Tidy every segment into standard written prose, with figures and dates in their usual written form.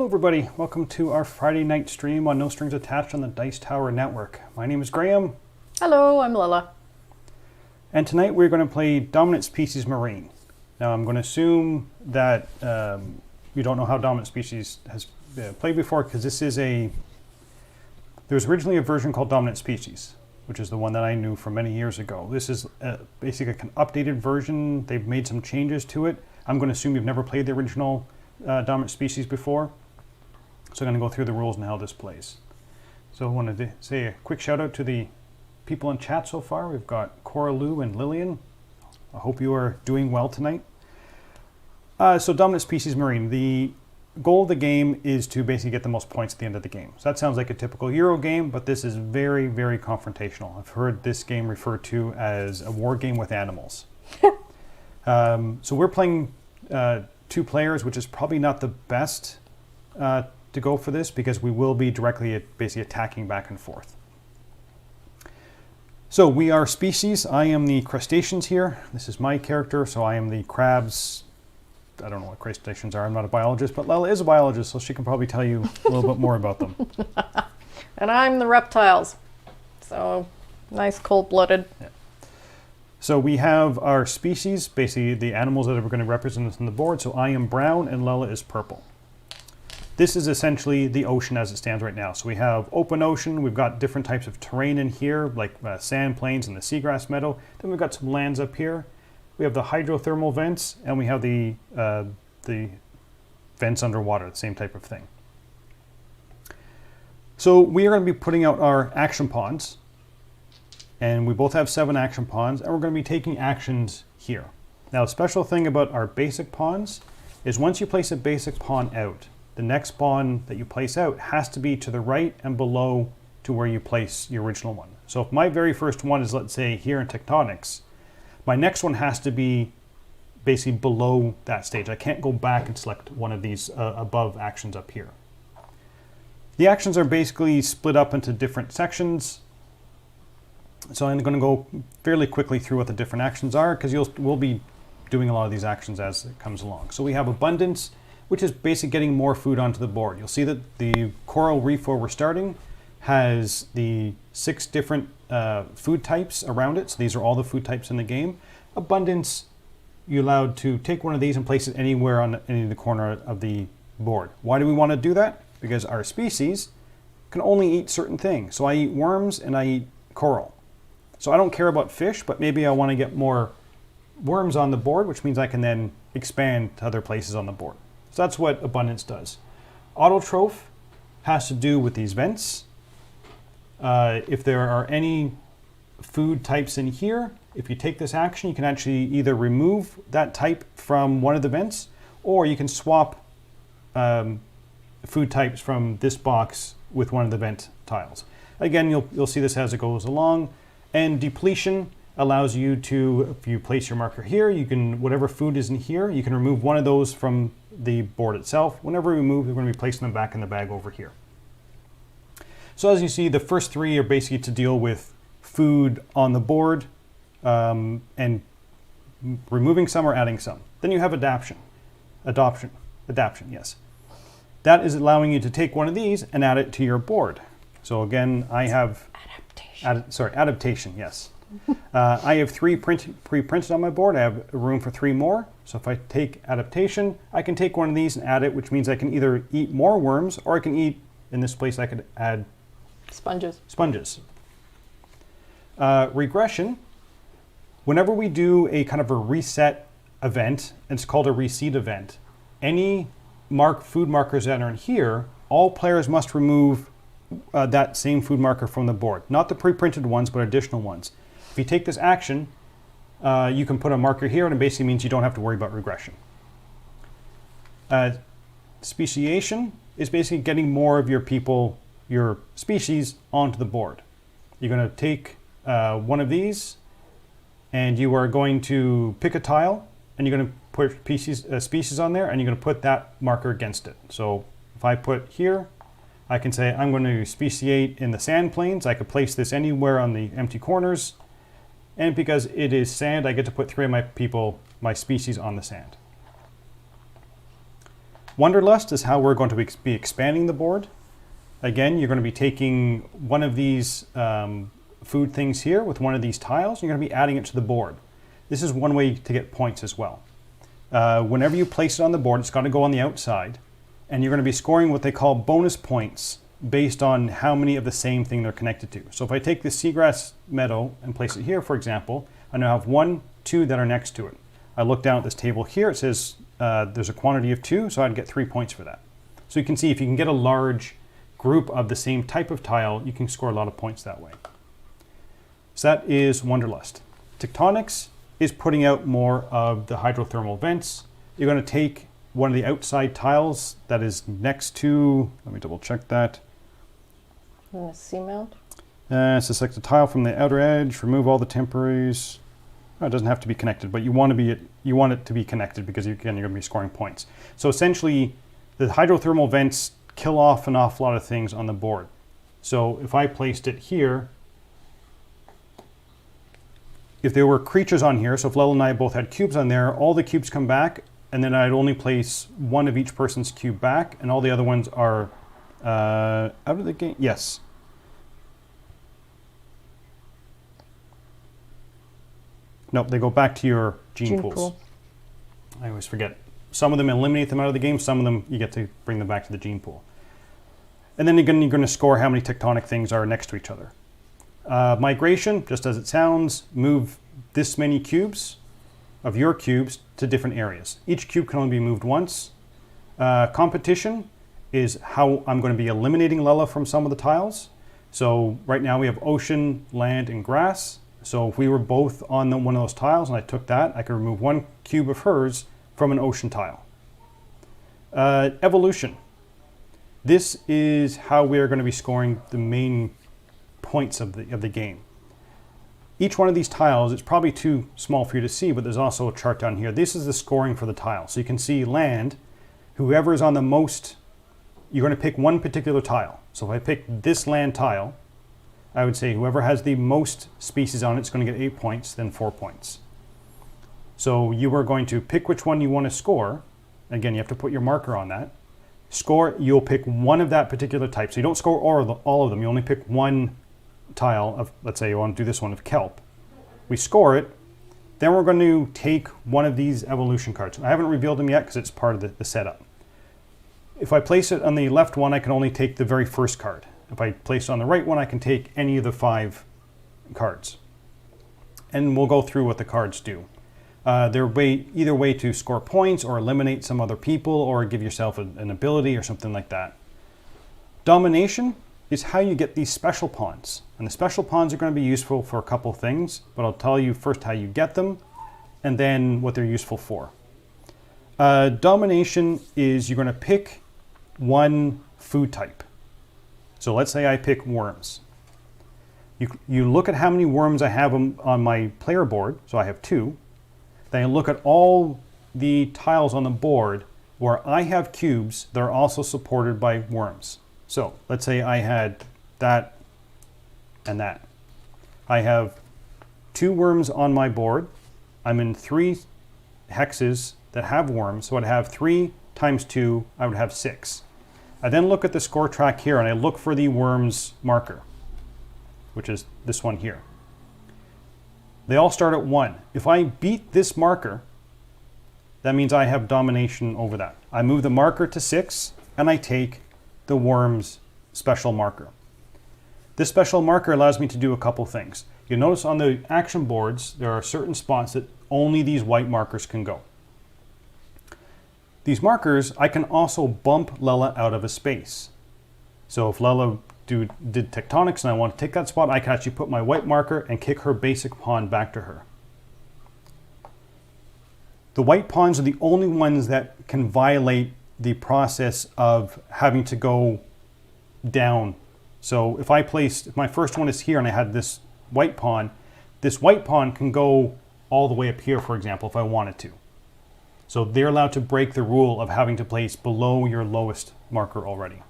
Hello everybody, welcome to our Friday night stream on No Strings Attached on the Dice Tower Network. My name is Graeme. Hello, I'm Lella. And tonight we're going to play Dominant Species Marine. Now I'm going to assume that you don't know how Dominant Species has played before, because this is there was originally a version called Dominant Species, which is the one that I knew from many years ago. This is basically an updated version. They've made some changes to it. I'm going to assume you've never played the original Dominant Species before. So I'm going to go through the rules and how this plays. So I wanted to say a quick shout out to the people in chat so far. We've got Cora Lou and Lillian. I hope you are doing well tonight. So Dominant Species Marine. The goal of the game is to basically get the most points at the end of the game. So that sounds like a typical Euro game, but this is very, very confrontational. I've heard this game referred to as a war game with animals. So we're playing 2 players, which is probably not the best to go for this, because we will be directly basically attacking back and forth. So we are species. I am the crustaceans here. This is my character, so I am the crabs. I don't know what crustaceans are. I'm not a biologist, but Lella is a biologist, so she can probably tell you a little bit more about them. And I'm the reptiles. So nice cold-blooded. Yeah. So we have our species, basically the animals that are going to represent us on the board. So I am brown and Lella is purple. This is essentially the ocean as it stands right now. So we have open ocean. We've got different types of terrain in here, like sand plains and the seagrass meadow. Then we've got some lands up here. We have the hydrothermal vents, and we have the vents underwater, the same type of thing. So we are going to be putting out our action pawns. And we both have 7 action pawns, and we're going to be taking actions here. Now, a special thing about our basic pawns is once you place a basic pawn out, the next pawn that you place out has to be to the right and below to where you place your original one. So if my very first one is, let's say, here in tectonics, my next one has to be basically below that stage. I can't go back and select one of these above actions up here. The actions are basically split up into different sections. So I'm going to go fairly quickly through what the different actions are, because we'll be doing a lot of these actions as it comes along. So we have abundance, which is basically getting more food onto the board. You'll see that the coral reef where we're starting has the 6 different food types around it. So these are all the food types in the game. Abundance, you're allowed to take one of these and place it anywhere on any of the corner of the board. Why do we want to do that? Because our species can only eat certain things. So I eat worms and I eat coral. So I don't care about fish, but maybe I want to get more worms on the board, which means I can then expand to other places on the board. So that's what abundance does. Autotroph has to do with these vents. If there are any food types in here, if you take this action, you can actually either remove that type from one of the vents, or you can swap food types from this box with one of the vent tiles. Again, you'll see this as it goes along. And depletion allows you to, if you place your marker here, you can, whatever food is in here, you can remove one of those from the board itself. Whenever we move, we're going to be placing them back in the bag over here. So as you see, the first 3 are basically to deal with food on the board and removing some or adding some. Then you have adaptation, yes. That is allowing you to take one of these and add it to your board. So again, I have adaptation, yes. I have 3 pre-printed on my board. I have room for 3 more. So if I take adaptation, I can take one of these and add it, which means I can either eat more worms, or I can eat, in this place, I could add sponges. Regression, whenever we do a kind of a reset event, it's called a Reseed event, any food markers that are in here, all players must remove that same food marker from the board. Not the pre-printed ones, but additional ones. If you take this action, you can put a marker here, and it basically means you don't have to worry about regression. Speciation is basically getting more of your species onto the board. You're going to take one of these, and you are going to pick a tile, and you're going to put species on there, and you're going to put that marker against it. So if I put here, I can say I'm going to speciate in the sand plains. I could place this anywhere on the empty corners. And because it is sand, I get to put 3 of my species on the sand. Wanderlust is how we're going to be expanding the board. Again, you're going to be taking one of these food things here with one of these tiles. You're going to be adding it to the board. This is one way to get points as well. Whenever you place it on the board, it's got to go on the outside. And you're going to be scoring what they call bonus points based on how many of the same thing they're connected to. So if I take this seagrass meadow and place it here, for example, I now have 1, 2 that are next to it. I look down at this table here, it says there's a quantity of 2, so I'd get 3 points for that. So you can see if you can get a large group of the same type of tile, you can score a lot of points that way. So that is Wanderlust. Tectonics is putting out more of the hydrothermal vents. You're going to take one of the outside tiles that is next to, let me double check that. And a seamount. So select the tile from the outer edge, remove all the temporaries. Oh, it doesn't have to be connected, but you want it to be connected because again, you're going to be scoring points. So essentially, the hydrothermal vents kill off an awful lot of things on the board. So if I placed it here, if there were creatures on here, so if Lella and I both had cubes on there, all the cubes come back, and then I'd only place one of each person's cube back, and all the other ones are out of the game. Yes. Nope, they go back to your gene pools. Pool. I always forget. Some of them eliminate them out of the game, some of them you get to bring them back to the gene pool. And then you're going to score how many tectonic things are next to each other. Migration, just as it sounds, move this many cubes of your cubes to different areas. Each cube can only be moved once. Competition is how I'm going to be eliminating Lella from some of the tiles. So right now we have ocean, land, and grass. So if we were both on one of those tiles and I took that, I could remove 1 cube of hers from an ocean tile. Evolution. This is how we are going to be scoring the main points of the game. Each one of these tiles, it's probably too small for you to see, but there's also a chart down here. This is the scoring for the tile. So you can see land, whoever is on the most, you're going to pick one particular tile. So if I pick this land tile, I would say whoever has the most species on it is going to get 8 points, then 4 points. So you are going to pick which one you want to score. Again, you have to put your marker on that. Score, you'll pick one of that particular type. So you don't score all of them. You only pick one tile of, let's say you want to do this one of kelp. We score it. Then we're going to take one of these evolution cards. I haven't revealed them yet because it's part of the setup. If I place it on the left one, I can only take the very first card. If I place it on the right one, I can take any of the 5 cards. And we'll go through what the cards do. They're either way to score points or eliminate some other people or give yourself an ability or something like that. Domination is how you get these special pawns. And the special pawns are going to be useful for a couple things, but I'll tell you first how you get them and then what they're useful for. Domination is you're going to pick one food type. So let's say I pick worms. You look at how many worms I have on my player board, so I have 2. Then I look at all the tiles on the board where I have cubes that are also supported by worms. So let's say I had that and that. I have 2 worms on my board. I'm in 3 hexes that have worms, so I'd have 3 times 2, I would have 6. I then look at the score track here and I look for the worms marker, which is this one here. They all start at 1. If I beat this marker, that means I have domination over that. I move the marker to 6 and I take the worms special marker. This special marker allows me to do a couple things. You'll notice on the action boards, there are certain spots that only these white markers can go. These markers, I can also bump Lella out of a space. So if Lella did tectonics and I want to take that spot, I can actually put my white marker and kick her basic pawn back to her. The white pawns are the only ones that can violate the process of having to go down. So if my first one is here and I had this white pawn can go all the way up here, for example, if I wanted to. So they're allowed to break the rule of having to place below your lowest marker already.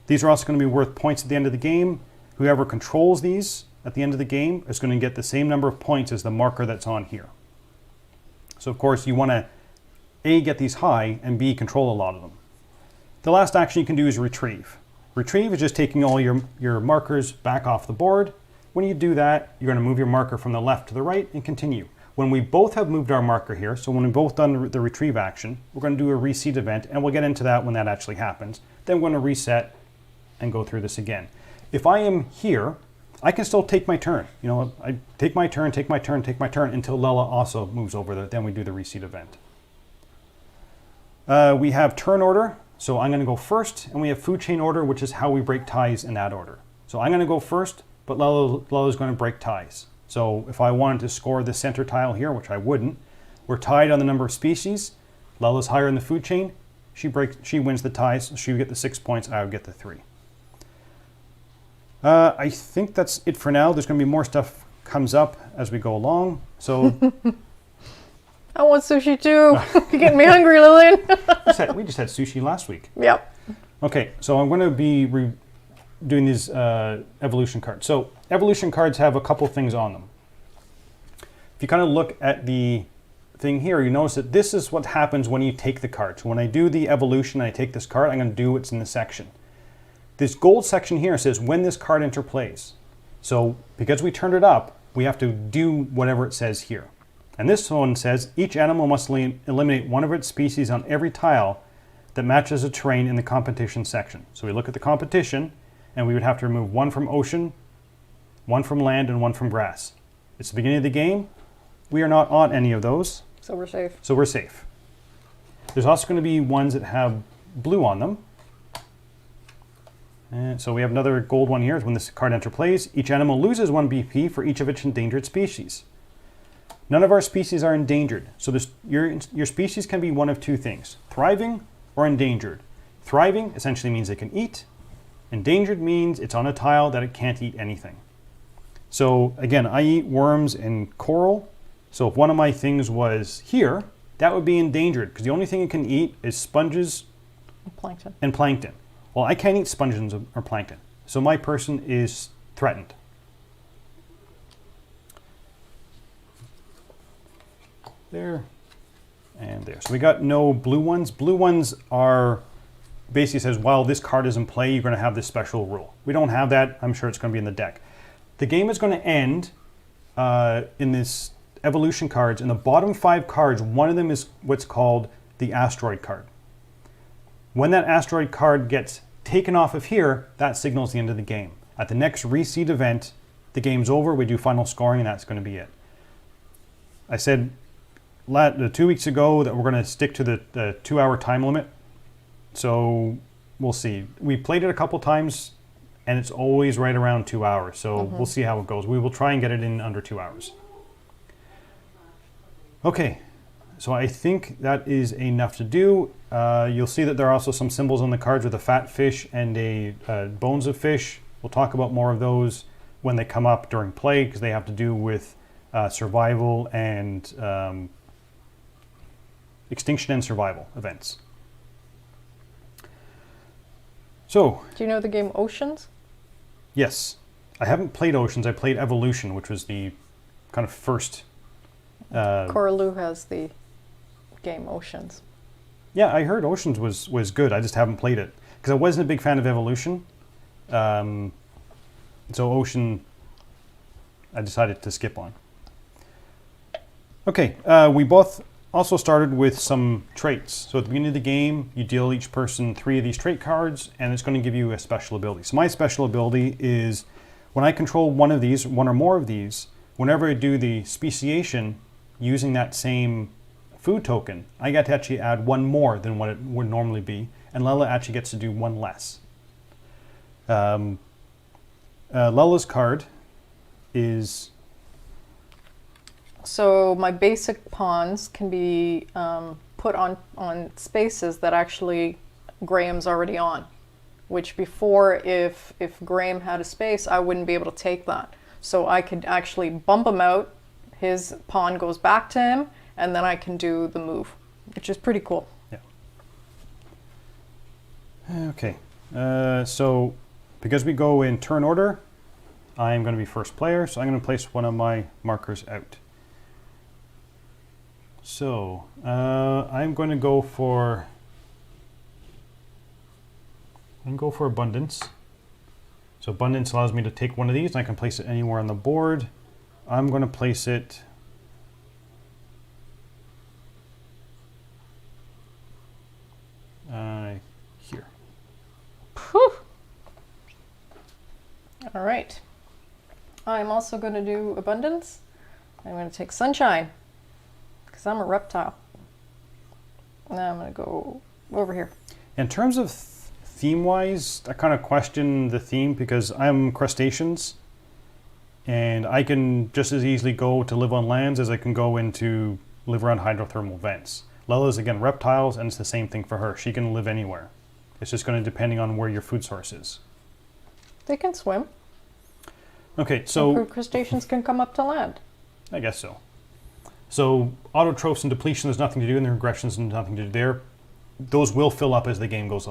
These are also going to be worth points at the end of the game. Whoever controls these at the end of the game is going to get the same number of points as the marker that's on here. So of course you want to A, get these high, and B, control a lot of them. The last action you can do is retrieve. Retrieve is just taking all your markers back off the board. When you do that, you're going to move your marker from the left to the right and continue. When we both have moved our marker here, so when we've both done the retrieve action, we're going to do a reseed event, and we'll get into that when that actually happens. Then we're going to reset and go through this again. If I am here, I can still take my turn. You know, I take my turn, take my turn, take my turn until Lella also moves over there. Then we do the reseed event. We have turn order, so I'm going to go first, and we have food chain order, which is how we break ties in that order. So I'm going to go first, but Lella's going to break ties. So if I wanted to score the center tile here, which I wouldn't, we're tied on the number of species. Lella's higher in the food chain. She wins the ties. So she would get the 6 points. I would get the 3. I think that's it for now. There's going to be more stuff comes up as we go along. So I want sushi too. You're getting me hungry, Lillian. we just had sushi last week. Yep. Okay, so I'm going to be doing these evolution cards. So evolution cards have a couple things on them. If you kind of look at the thing here, you notice that this is what happens when you take the card. So when I do the evolution and I take this card, I'm going to do what's in the section. This gold section here says when this card interplays. So because we turned it up, we have to do whatever it says here. And this one says each animal must eliminate one of its species on every tile that matches a terrain in the competition section. So we look at the competition, and we would have to remove one from ocean, one from land, and one from grass. It's the beginning of the game. We are not on any of those. So we're safe. So we're safe. There's also going to be ones that have blue on them. And so we have another gold one here. When this card interplays, each animal loses 1 BP for each of its endangered species. None of our species are endangered. So your species can be one of two things, thriving or endangered. Thriving essentially means it can eat. Endangered means it's on a tile that it can't eat anything. So again, I eat worms and coral. So if one of my things was here, that would be endangered because the only thing it can eat is sponges and plankton. Well, I can't eat sponges or plankton. So my person is threatened. There and there. So we got no blue ones. Blue ones are basically says, while this card is in play, you're going to have this special rule. We don't have that. I'm sure it's going to be in the deck. The game is going to end in this evolution cards. In the bottom 5 cards, one of them is what's called the asteroid card. When that asteroid card gets taken off of here, that signals the end of the game. At the next Reseed event, the game's over. We do final scoring, and that's going to be it. I said 2 weeks ago that we're going to stick to the 2-hour time limit. So we'll see. We played it a couple times, and it's always right around 2 hours. So we'll see how it goes. We will try and get it in under 2 hours. Okay, so I think that is enough to do. You'll see that there are also some symbols on the cards with a fat fish and a bones of fish. We'll talk about more of those when they come up during play because they have to do with survival and extinction and survival events. So, do you know the game Oceans? Yes. I haven't played Oceans. I played Evolution, which was the kind of first... Coraloo has the game Oceans. Yeah, I heard Oceans was good. I just haven't played it. Because I wasn't a big fan of Evolution. So Ocean, I decided to skip on. Okay, we both also started with some traits. So at the beginning of the game, you deal each person 3 of these trait cards, and it's going to give you a special ability. So my special ability is when I control one of these, one or more of these, whenever I do the speciation using that same food token, I get to actually add 1 more than what it would normally be, and Lella actually gets to do 1 less. Lella's card is... So my basic pawns can be put on spaces that actually Graeme's already on, which before, if Graeme had a space, I wouldn't be able to take that. So I could actually bump him out, his pawn goes back to him, and then I can do the move, which is pretty cool. Yeah. Okay, so because we go in turn order, I'm going to be first player, so I'm going to place one of my markers out. So I'm going to go for abundance. So abundance allows me to take one of these and I can place it anywhere on the board. I'm going to place it here. Whew. All right. I'm also going to do abundance. I'm going to take sunshine because I'm a reptile. Now I'm going to go over here. In terms of theme-wise, I kind of question the theme because I'm crustaceans and I can just as easily go to live on lands as I can go into live around hydrothermal vents. Lella's again reptiles and it's the same thing for her. She can live anywhere. It's just going to depending on where your food source is. They can swim. Okay, so crustaceans can come up to land. I guess so. So autotrophs and depletion, there's nothing to do, and the regressions, and nothing to do there. Those will fill up as the game goes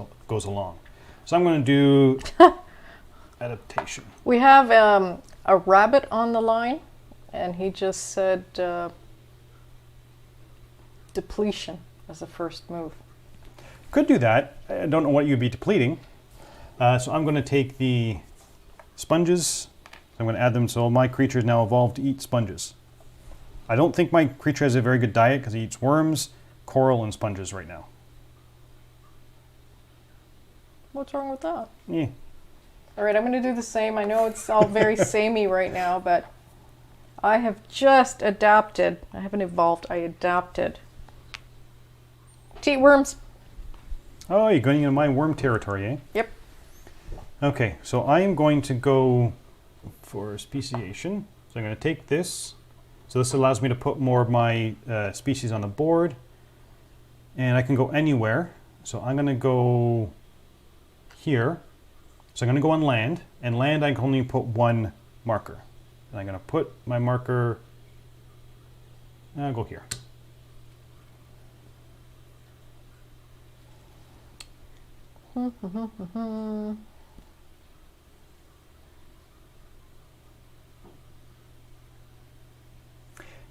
along. So I'm going to do adaptation. We have a rabbit on the line, and he just said depletion as a first move. Could do that. I don't know what you'd be depleting. So I'm going to take the sponges. I'm going to add them so my creature is now evolved to eat sponges. I don't think my creature has a very good diet because he eats worms, coral, and sponges right now. What's wrong with that? Yeah. All right, I'm going to do the same. I know it's all very samey right now, but I have just adapted. I haven't evolved, I adapted. To eat worms. Oh, you're going into my worm territory, eh? Yep. Okay, so I am going to go for speciation. So I'm going to take this. So this allows me to put more of my species on the board. And I can go anywhere. So I'm going to go here. So I'm going to go on land. And land I can only put one marker. And I'm going to put my marker, I'll go here.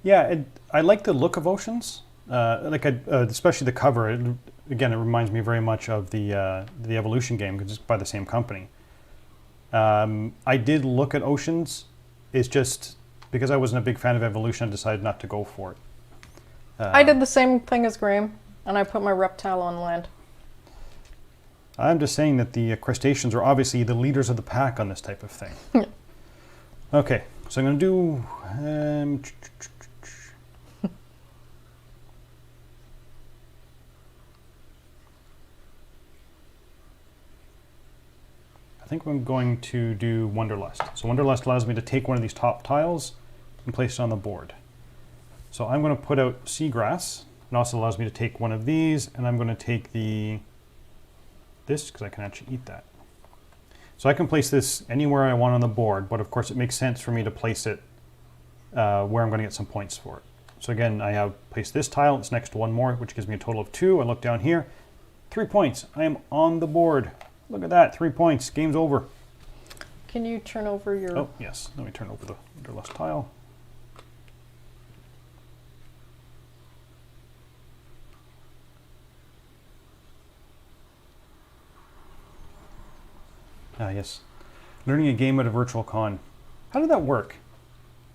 Yeah, I like the look of oceans. Especially the cover. Again, it reminds me very much of the Evolution game, just by the same company. I did look at oceans. It's just because I wasn't a big fan of Evolution, I decided not to go for it. I did the same thing as Graeme, and I put my reptile on land. I'm just saying that the crustaceans are obviously the leaders of the pack on this type of thing. Okay, so I'm going to do... I think I'm going to do Wanderlust. So Wanderlust allows me to take one of these top tiles and place it on the board. So I'm going to put out seagrass. It also allows me to take one of these, and I'm going to take this because I can actually eat that. So I can place this anywhere I want on the board, but of course it makes sense for me to place it where I'm going to get some points for it. So again, I have placed this tile. It's next to one more, which gives me a total of 2. I look down here, 3 points. I am on the board. Look at that, 3 points. Game's over. Can you turn over your... Oh, yes. Let me turn over the Wanderlust tile. Ah, yes. Learning a game at a virtual con. How did that work?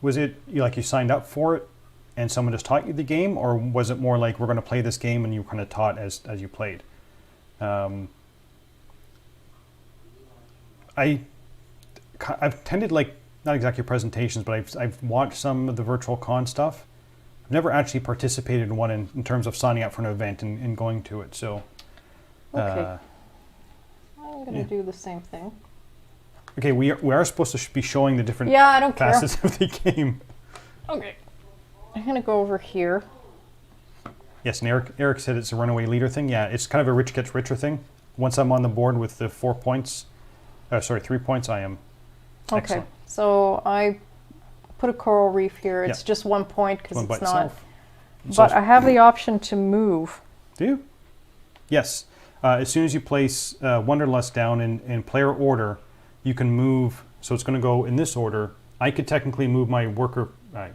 Was it like you signed up for it and someone just taught you the game, or was it more like we're going to play this game and you kind of taught as you played? I've tended, like, not exactly presentations, but I've watched some of the virtual con stuff. I've never actually participated in one in terms of signing up for an event and going to it. So, okay. I'm going to do the same thing. Okay, we are supposed to be showing the different I don't facets care. of the game. Okay. I'm going to go over here. Yes, and Eric said it's a runaway leader thing. Yeah, it's kind of a rich gets richer thing. Once I'm on the board with the 3 points, I am excellent. Okay, so I put a coral reef here. It's Yeah. just 1 point because One by it's not. itself. But I have the option to move. Do you? Yes. As soon as you place Wanderlust down in player order, you can move. So it's going to go in this order. I could technically move my worker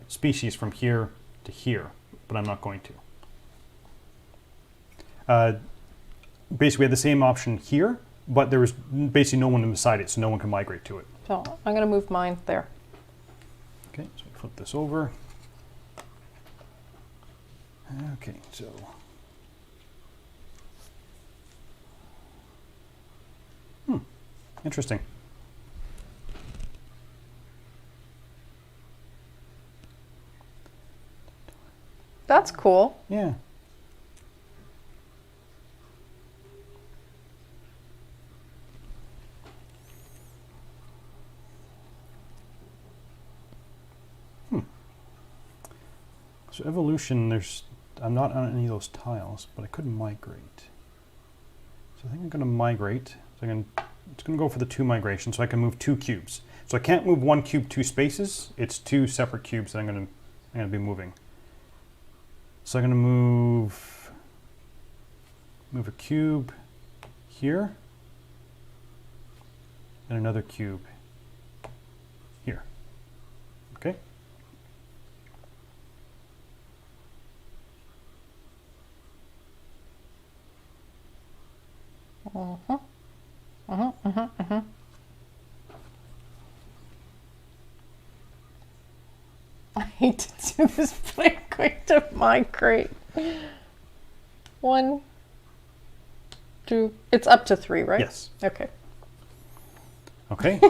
species from here to here, but I'm not going to. Basically, we had the same option here, but there was basically no one beside it, so no one can migrate to it. So I'm going to move mine there. Okay, so we flip this over. Okay, so interesting. That's cool. Yeah. So evolution, I'm not on any of those tiles, but I could migrate. So I think I'm going to migrate. So it's going to go for the 2 migration, so I can move 2 cubes. So I can't move 1 cube 2 spaces. It's 2 separate cubes that I'm going to be moving. So I'm going to move a cube here and another cube here. Okay. I hate to do this, but I'm going to migrate. 1, 2. It's up to 3, right? Yes. Okay. Okay.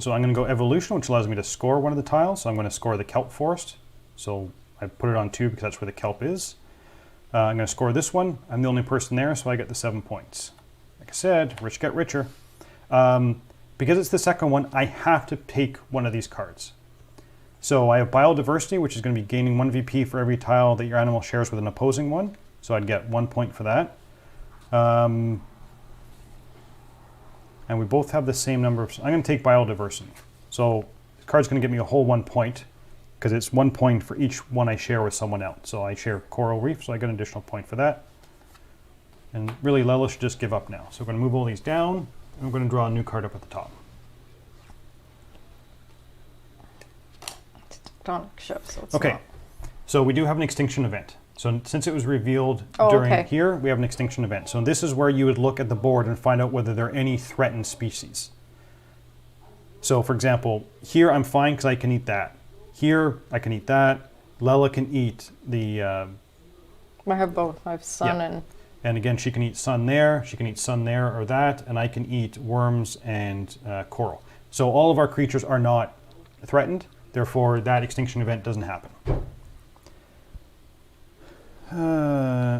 So I'm going to go evolution, which allows me to score one of the tiles. So I'm going to score the kelp forest. So I put it on 2 because that's where the kelp is. I'm going to score this one. I'm the only person there, so I get the 7 points. Like I said, rich get richer. Because it's the second one, I have to take one of these cards. So I have biodiversity, which is going to be gaining 1 VP for every tile that your animal shares with an opposing one. So I'd get 1 point for that. And we both have the same number of... I'm going to take biodiversity. So the card's going to give me a whole 1 point, because it's 1 point for each one I share with someone else. So I share coral reef, so I get an additional point for that. And really, Lella should just give up now. So we're going to move all these down, and we're going to draw a new card up at the top. It's a tectonic shift, so it's Okay, not. so we do have an extinction event. So since it was revealed Oh, during okay. here, we have an extinction event. So this is where you would look at the board and find out whether there are any threatened species. So for example, here I'm fine because I can eat that. Here I can eat that. Lella can eat the... I have both. I have sun Yeah. and... And again, she can eat sun there, she can eat sun there or that, and I can eat worms and coral. So all of our creatures are not threatened, therefore that extinction event doesn't happen.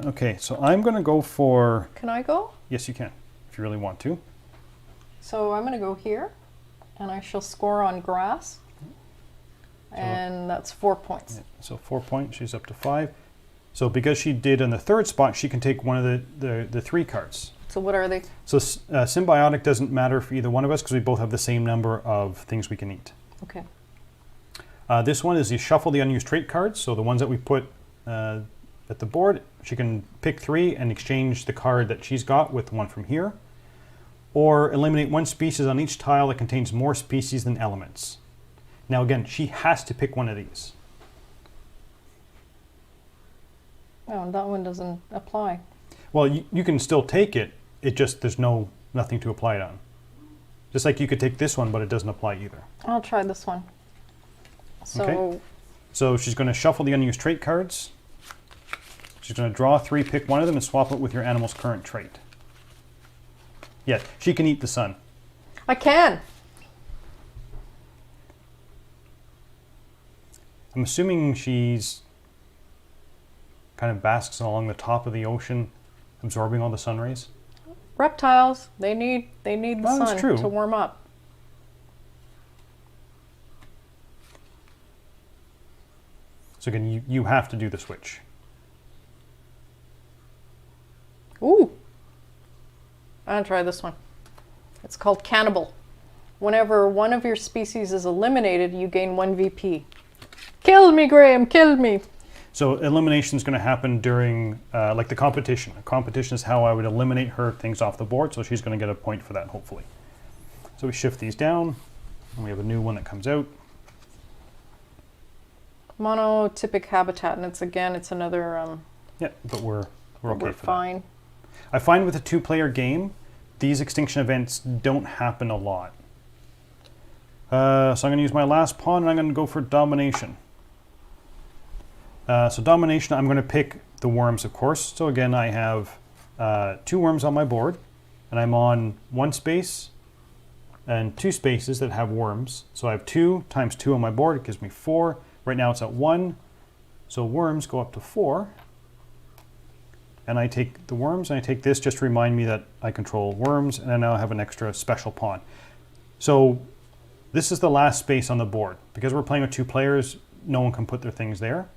Okay, so I'm going to go for... Can I go? Yes, you can, if you really want to. So I'm going to go here, and I shall score on grass. And that's 4 points. Yeah, so 4 points, she's up to 5. So because she did in the 3rd spot, she can take one of the 3 cards. So what are they? So symbiotic doesn't matter for either one of us because we both have the same number of things we can eat. Okay. This one is you shuffle the unused trait cards. So the ones that we put at the board, she can pick 3 and exchange the card that she's got with one from here. Or eliminate 1 species on each tile that contains more species than elements. Now again, she has to pick one of these. Oh, that one doesn't apply. Well, you can still take it. It just, there's nothing to apply it on. Just like you could take this one, but it doesn't apply either. I'll try this one. So, Okay. So she's going to shuffle the unused trait cards. She's going to draw 3, pick one of them, and swap it with your animal's current trait. Yeah, she can eat the sun. I can. I'm assuming she's kind of basks along the top of the ocean, absorbing all the sun rays. Reptiles, they need the Well, that's sun true. to warm up. So again, you have to do the switch. Ooh. I'll try this one. It's called Cannibal. Whenever one of your species is eliminated, you gain 1 VP. Kill me, Graeme, kill me. So elimination is going to happen during like the competition. A competition is how I would eliminate her things off the board, so she's going to get a point for that, hopefully. So we shift these down, and we have a new one that comes out. Monotypic habitat, and it's another Yeah, but we're okay we're for fine. I find with a 2-player game, these extinction events don't happen a lot. So I'm going to use my last pawn, and I'm going to go for domination. So domination, I'm going to pick the worms, of course. So again, I have 2 worms on my board, and I'm on 1 space and 2 spaces that have worms. So I have 2 times 2 on my board. It gives me 4. Right now it's at 1. So worms go up to 4. And I take the worms, and I take this just to remind me that I control worms, and I now have an extra special pawn. So this is the last space on the board. Because we're playing with 2 players, no one can put their things there.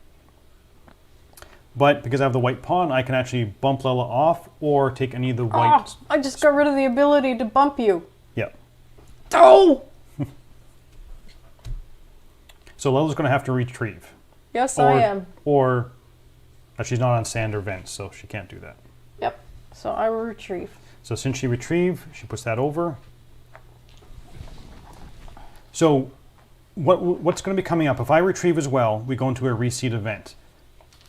But because I have the white pawn, I can actually bump Lella off or take any of the white... Oh, I just got rid of the ability to bump you. Yeah. Oh! So Lella's going to have to retrieve. Yes, I am. Or she's not on sand or vents, so she can't do that. Yep. So I will retrieve. So since she retrieved, she puts that over. So what's going to be coming up? If I retrieve as well, we go into a Reseed event.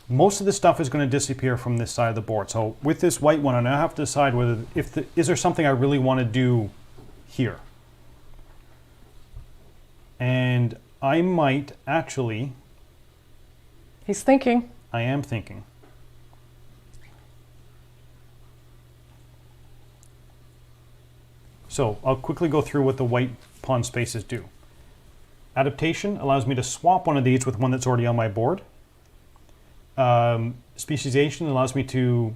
Most of this stuff is going to disappear from this side of the board. So with this white one, I now have to decide whether is there something I really want to do here. And I might actually... He's thinking. I am thinking. So I'll quickly go through what the white pawn spaces do. Adaptation allows me to swap one of these with one that's already on my board. Specialization allows me to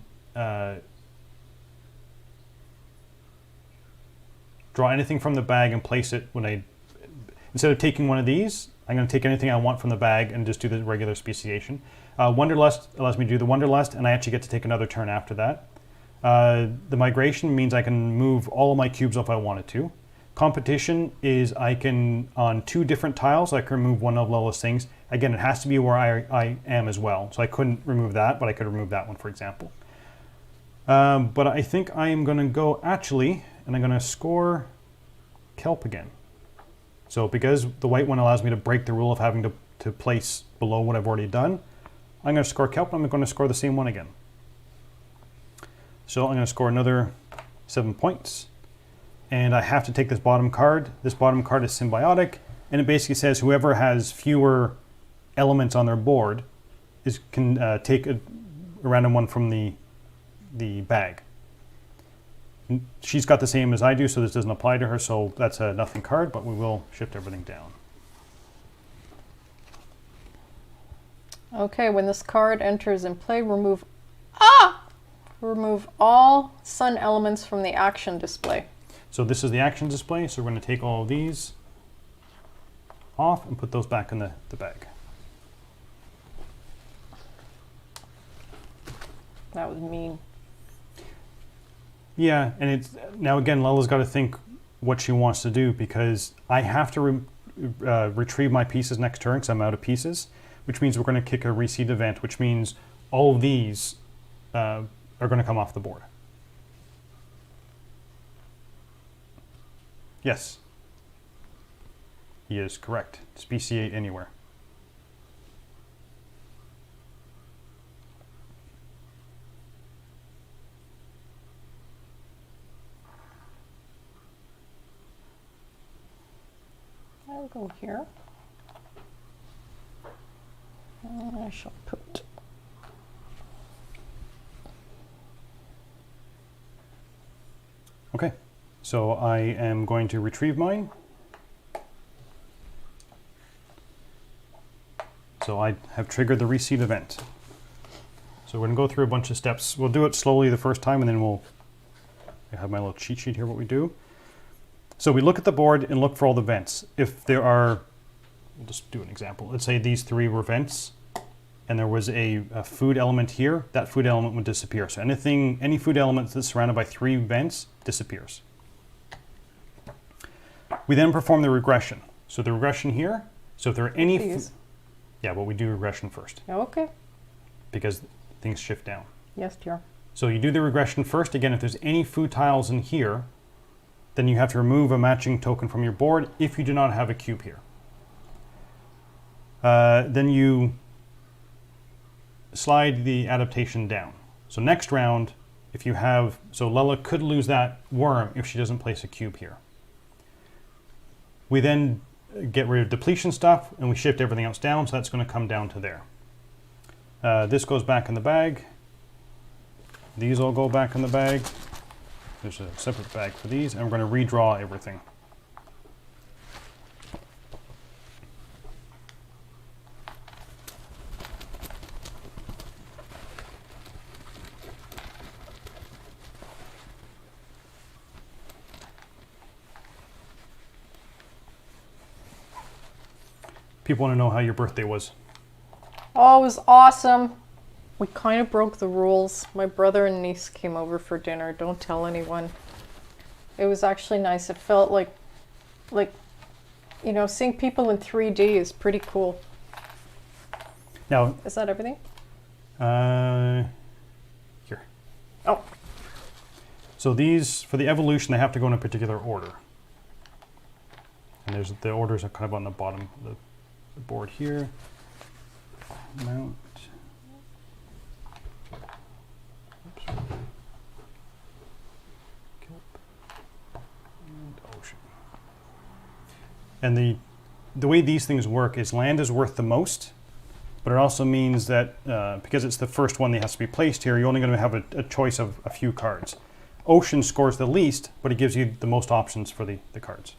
draw anything from the bag and place it when instead of taking one of these, I'm going to take anything I want from the bag and just do the regular speciation. Wanderlust allows me to do the Wanderlust, and I actually get to take another turn after that. The migration means I can move all of my cubes if I wanted to. Competition is I can, on 2 different tiles, I can remove one of Lella's things. Again, it has to be where I am as well. So I couldn't remove that, but I could remove that one, for example. But I think I am going to go, actually, and I'm going to score Kelp again. So because the white one allows me to break the rule of having to place below what I've already done, I'm going to score Kelp, and I'm going to score the same one again. So I'm going to score another 7 points. And I have to take this bottom card. This bottom card is symbiotic, and it basically says whoever has fewer elements on their board can take a random one from the bag. And she's got the same as I do, so this doesn't apply to her, so that's a nothing card, but we will shift everything down. Okay, when this card enters in play, remove all sun elements from the action display. So this is the action display, so we're going to take all of these off and put those back in the bag. That was mean. Yeah, and it's now again, Lella's got to think what she wants to do, because I have to retrieve my pieces next turn because I'm out of pieces, which means we're going to kick a Reseed event, which means all of these are going to come off the board. Yes, he is correct. Speciate anywhere. I'll go here. And I shall put. Okay, so I am going to retrieve mine. So I have triggered the Reseed event. So we're going to go through a bunch of steps. We'll do it slowly the first time, and then I have my little cheat sheet here, what we do. So we look at the board and look for all the vents. If there are, we'll just do an example. Let's say these 3 were vents, and there was a food element here, that food element would disappear. So any food element that's surrounded by 3 vents disappears. We then perform the regression. So the regression here, so if there are any... Yeah, well, we do regression first. Okay. Because things shift down. Yes, dear. So you do the regression first. Again, if there's any food tiles in here, then you have to remove a matching token from your board if you do not have a cube here. Then you slide the adaptation down. So next round, if you have, so Lella could lose that worm if she doesn't place a cube here. We then get rid of depletion stuff and we shift everything else down, so that's going to come down to there. This goes back in the bag. These all go back in the bag. There's a separate bag for these, and we're going to redraw everything. People want to know how your birthday was. Oh, it was awesome. We kind of broke the rules. My brother and niece came over for dinner. Don't tell anyone. It was actually nice. It felt like, you know, seeing people in 3D is pretty cool. Now, is that everything? Here. Oh. So these, for the evolution, they have to go in a particular order. And there's the orders are kind of on the bottom of the board here. Mount. Oops. And ocean. And the way these things work is land is worth the most, but it also means that because it's the first one that has to be placed here, you're only going to have a choice of a few cards. Ocean scores the least, but it gives you the most options for the cards.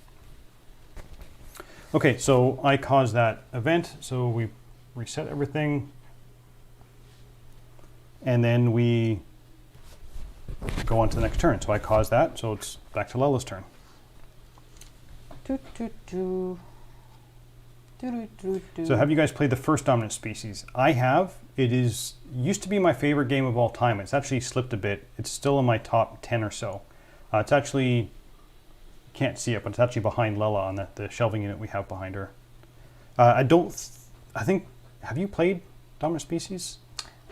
Okay, so I caused that event, so we reset everything, and then we go on to the next turn. So I caused that, so it's back to Lella's turn. So have you guys played the first dominant species? I have. It used to be my favorite game of all time. It's actually slipped a bit. It's still in my top 10 or so. It's actually, can't see it, but it's actually behind Lella on the shelving unit we have behind her. I think, have you played dominant species?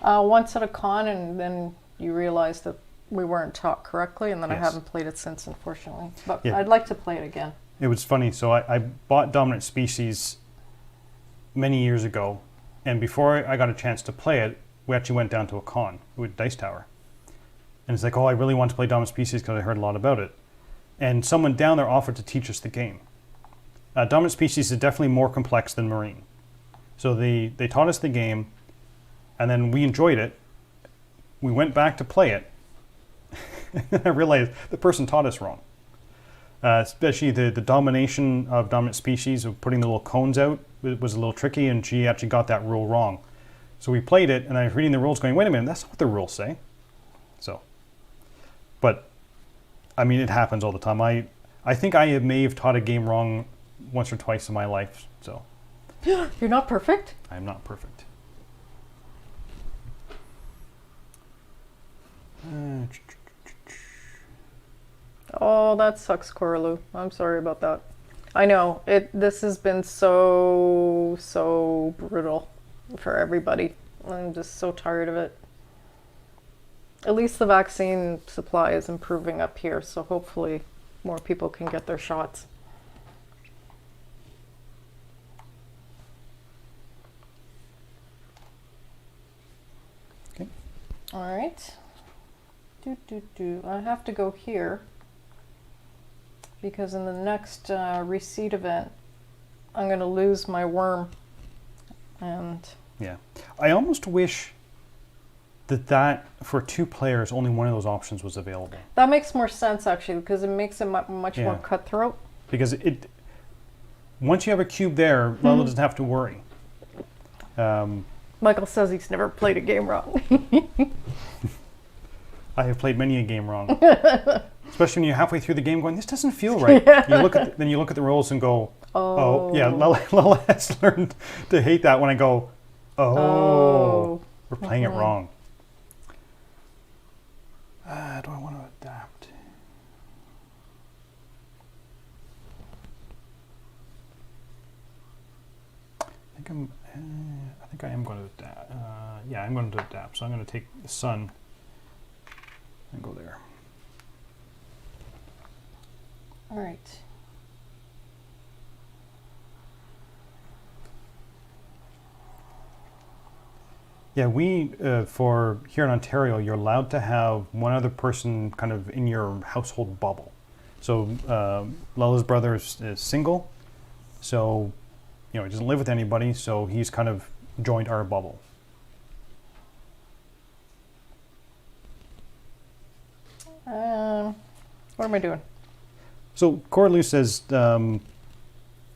Once at a con, and then you realized that we weren't taught correctly, and then Yes. I haven't played it since, unfortunately. But Yeah. I'd like to play it again. It was funny. So I bought dominant species many years ago, and before I got a chance to play it, we actually went down to a con with Dice Tower. And it's like, oh, I really want to play dominant species because I heard a lot about it. And someone down there offered to teach us the game. Dominant species is definitely more complex than marine. So they taught us the game, and then we enjoyed it. We went back to play it, and I realized the person taught us wrong. Especially the domination of dominant species, of putting the little cones out, it was a little tricky, and she actually got that rule wrong. So we played it, and I was reading the rules going, wait a minute, that's not what the rules say. So, but, I mean, it happens all the time. I think I may have taught a game wrong once or twice in my life, so. You're not perfect? I am not perfect. Oh, that sucks, Coraloo. I'm sorry about that. I know, this has been so brutal for everybody. I'm just so tired of it. At least the vaccine supply is improving up here, so hopefully more people can get their shots. Okay. All right. I have to go here because in the next Reseed event, I'm going to lose my worm. And yeah, I almost wish that for 2 players, only one of those options was available. that makes more sense actually, because it makes it much more Yeah. cutthroat. Because once you have a cube there, Lella doesn't have to worry. Michael says he's never played a game wrong. I have played many a game wrong. Especially when you're halfway through the game going, this doesn't feel right. Then you look at the rules and go, oh yeah, Lella has learned to hate that when I go, we're playing it wrong. Do I want to adapt? I think I am going to adapt. Yeah, I'm going to adapt. So I'm going to take the sun and go there. All right. Yeah, we, for here in Ontario, you're allowed to have one other person kind of in your household bubble. So Lella's brother is single, so, he doesn't live with anybody, so he's kind of joined our bubble. What am I doing? So Corlew says that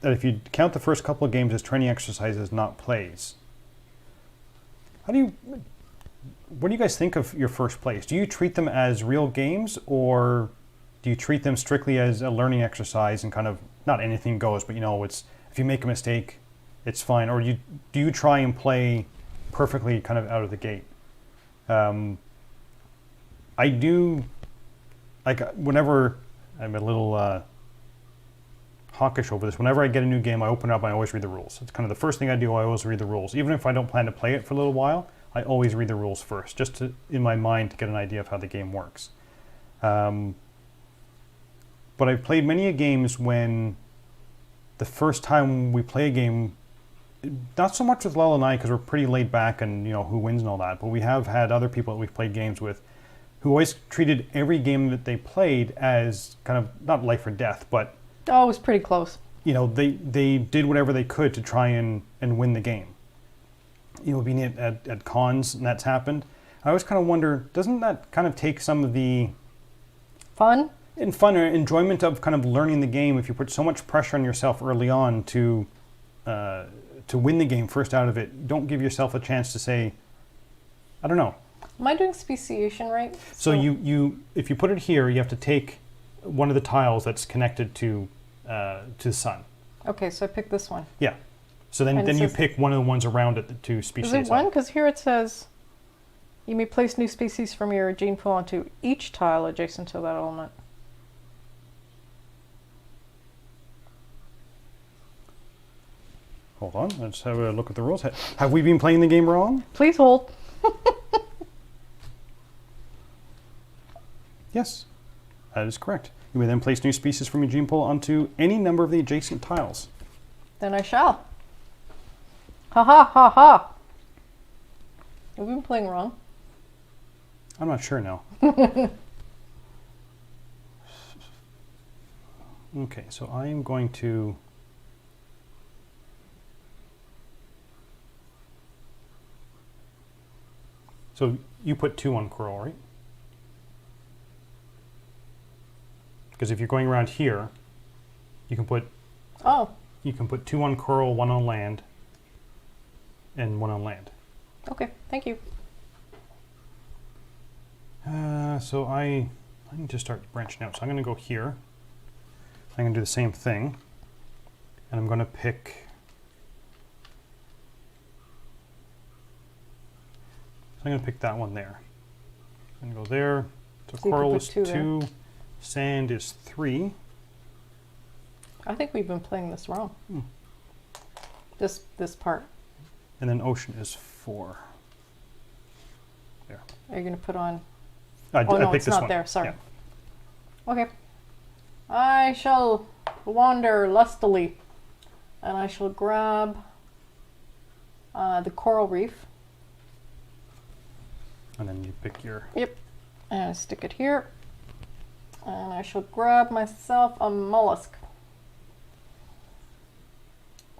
if you count the first couple of games as training exercises, not plays. What do you guys think of your first plays? Do you treat them as real games, or do you treat them strictly as a learning exercise and kind of, not anything goes, but it's, if you make a mistake, it's fine, or do you try and play perfectly kind of out of the gate? I do, like, whenever I'm a little hawkish over this, whenever I get a new game, I open it up and I always read the rules. It's kind of the first thing I do. I always read the rules. Even if I don't plan to play it for a little while, I always read the rules first, just to, in my mind, to get an idea of how the game works. But I've played many games when the first time we play a game, not so much with Lella and I, because we're pretty laid back and who wins and all that, but we have had other people that we've played games with who always treated every game that they played as kind of, not life or death, but Oh, it was pretty close. they did whatever they could to try and win the game. Being at cons, and that's happened. I always kind of wonder, doesn't that kind of take some of the Fun? fun or enjoyment of kind of learning the game if you put so much pressure on yourself early on to win the game first out of it? Don't give yourself a chance to say, I don't know. Am I doing speciation right? So you if you put it here, you have to take one of the tiles that's connected to the sun. Okay, so I picked this one. Yeah. So then And it you says- pick one of the ones around it to speciate. Is it one? Because here it says, you may place new species from your gene pool onto each tile adjacent to that element. Hold on, let's have a look at the rules. Have we been playing the game wrong? Please hold. Yes, that is correct. You may then place new species from your gene pool onto any number of the adjacent tiles. Then I shall. Ha ha ha ha. Have we been playing wrong? I'm not sure now. Okay, so I am going to... So you put 2 on coral, right? Because if you're going around here, you can put Oh, 2 on coral, 1 on land, and 1 on land. okay. Thank you. So I need to start branching out. So I'm going to go here. I'm going to do the same thing, and I'm going to pick. So I'm going to pick that one there. I'm going to go there. So So you can coral put is 2 there. 2, sand is 3. I think we've been playing this wrong. This part. And then ocean is 4. There. Are you going to put on? I Oh no, picked it's this not one. there. Sorry. Yeah. Okay. I shall wander lustily, and I shall grab the coral reef. And then you pick your. Yep. And I stick it here. And I shall grab myself a mollusk.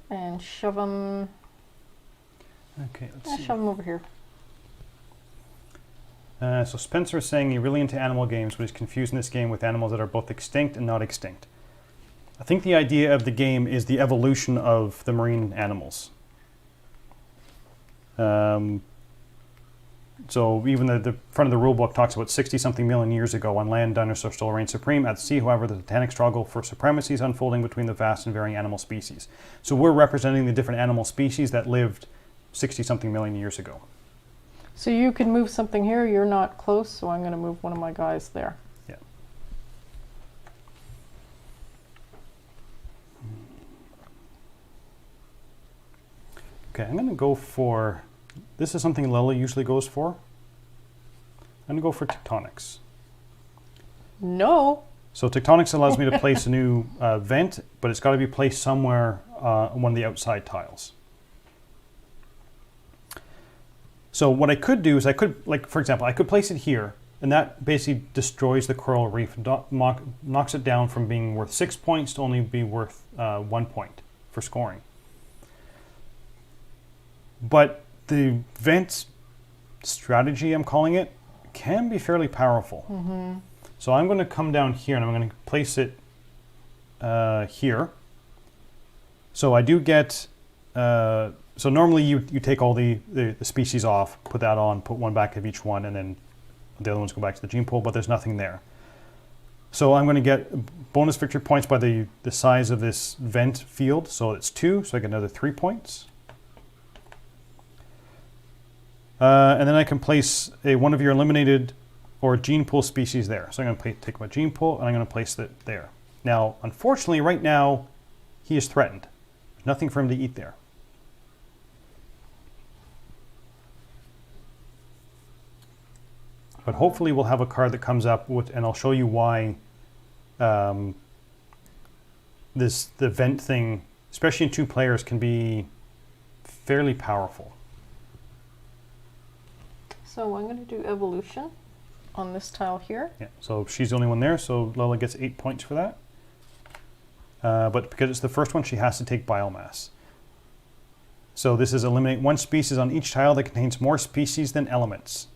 And shove them. Okay, let's see. Shove them over here. So Spencer is saying you're really into animal games, but he's confusing this game with animals that are both extinct and not extinct. I think the idea of the game is the evolution of the marine animals. So even the front of the rule book talks about 60-something million years ago, on land, dinosaurs still reigned supreme. At sea, however, the titanic struggle for supremacy is unfolding between the vast and varying animal species. So we're representing the different animal species that lived 60-something million years ago. So you can move something here. You're not close, so I'm going to move one of my guys there. Yeah. Okay, I'm going to go for, this is something Lella usually goes for. I'm going to go for tectonics. No. So tectonics allows me to place a new vent, but it's got to be placed somewhere on one of the outside tiles. So what I could do is I could, like for example, I could place it here, and that basically destroys the coral reef, knocks it down from being worth 6 points to only be worth 1 point for scoring. But the vent strategy, I'm calling it, can be fairly powerful. So I'm going to come down here and I'm going to place it here. So I do get, so normally you take all the species off, put that on, put one back of each one, and then the other ones go back to the gene pool, but there's nothing there. So I'm going to get bonus victory points by the size of this vent field. So it's 2, so I get another 3 points. And then I can place one of your eliminated or gene pool species there. So I'm going to take my gene pool and I'm going to place it there. Now, unfortunately, right now, he is threatened. There's nothing for him to eat there. But hopefully we'll have a card that comes up, and I'll show you why the vent thing, especially in 2 players, can be fairly powerful. So I'm going to do evolution on this tile here. Yeah, so she's the only one there, so Lella gets 8 points for that. But because it's the first one, she has to take biomass. So this is eliminate 1 species on each tile that contains more species than elements.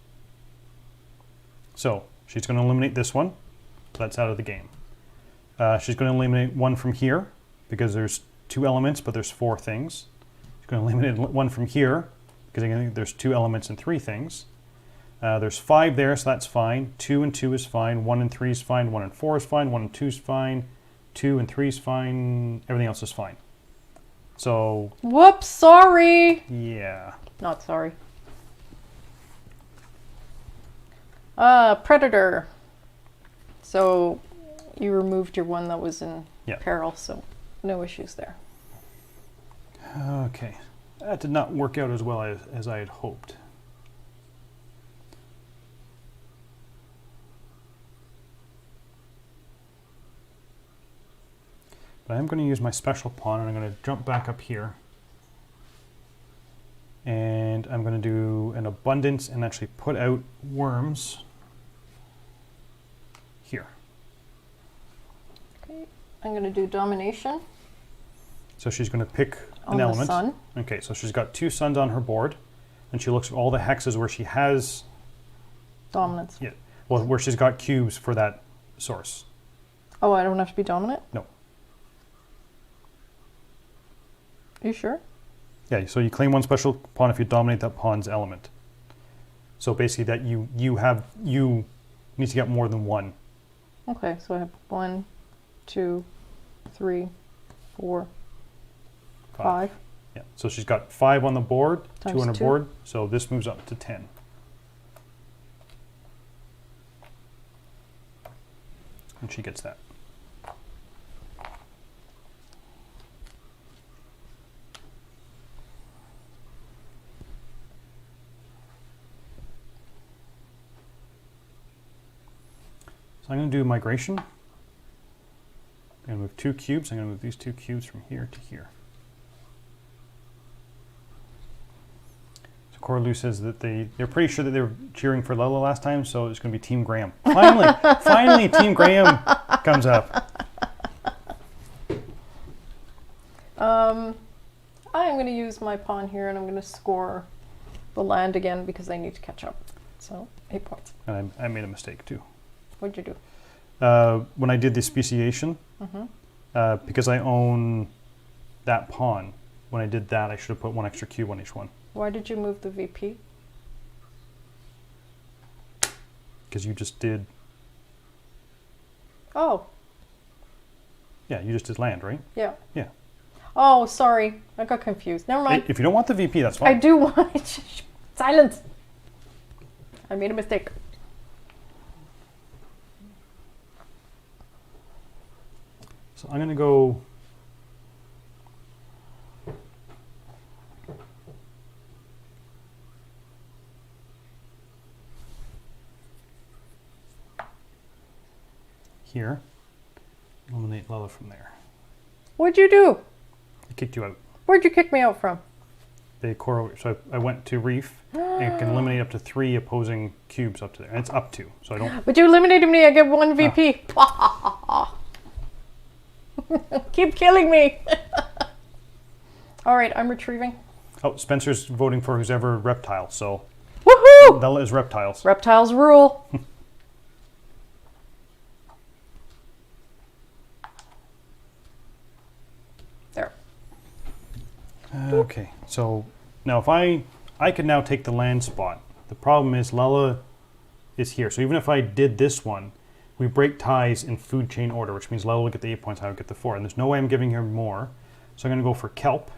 So she's going to eliminate this one. That's out of the game. She's going to eliminate 1 from here because there's 2 elements, but there's 4 things. She's going to eliminate 1 from here because again, there's 2 elements and 3 things. There's 5 there, so that's fine. 2 and 2 is fine. 1 and 3 is fine. 1 and 4 is fine. 1 and 2 is fine. 2 and 3 is fine. Everything else is fine. So. Whoops, sorry. Yeah. Not sorry. Predator. So you removed your one that was in peril, so no issues there. Okay. That did not work out as well as I had hoped. But I'm going to use my special pawn, and I'm going to jump back up here. And I'm going to do an abundance and actually put out worms here. Okay, I'm going to do domination. So she's going to pick on an the element. sun. Okay, so she's got 2 suns on her board, and she looks at all the hexes where she has dominance. Yeah, well, where she's got cubes for that source. Oh, I don't have to be dominant? No. Are you sure? Yeah, so you claim 1 special pawn if you dominate that pawn's element. So basically that you need to get more than 1. Okay, so I have 1, 2, 3, 4, 5. Yeah, so she's got 5 on the board, Times 2 on her 2. board, so this moves up to 10. And she gets that. So I'm going to do migration. I'm going to move 2 cubes. I'm going to move these 2 cubes from here to here. So Corlew says that they're pretty sure that they were cheering for Lella last time, so it's going to be Team Graeme. Finally, finally, Team Graeme comes up. I'm going to use my pawn here, and I'm going to score the land again because I need to catch up. So 8 points. And I made a mistake too. What'd you do? When I did the speciation, because I own that pawn, when I did that, I should have put 1 extra cube on each one. Why did you move the VP? Because you just did. Oh. Yeah, you just did land, right? Yeah. Yeah. Oh, sorry. I got confused. Never mind. If you don't want the VP, that's fine. I do want it. Silence. I made a mistake. So I'm going to go. Here. Eliminate Lella from there. What'd you do? I kicked you out. Where'd you kick me out from? they correlate. So I went to reef and it can eliminate up to 3 opposing cubes up to there. And it's up to. So I don't. But you eliminated me. I get 1 VP. Keep killing me. All right, I'm retrieving. Oh, Spencer's voting for who's ever reptile. So Woohoo! Lella is reptiles. Reptiles rule. There. Okay, so now if I could now take the land spot. The problem is Lella is here. So even if I did this one, we break ties in food chain order, which means Lella will get the 8 points, I would get the 4. And there's no way I'm giving her more. So I'm going to go for kelp.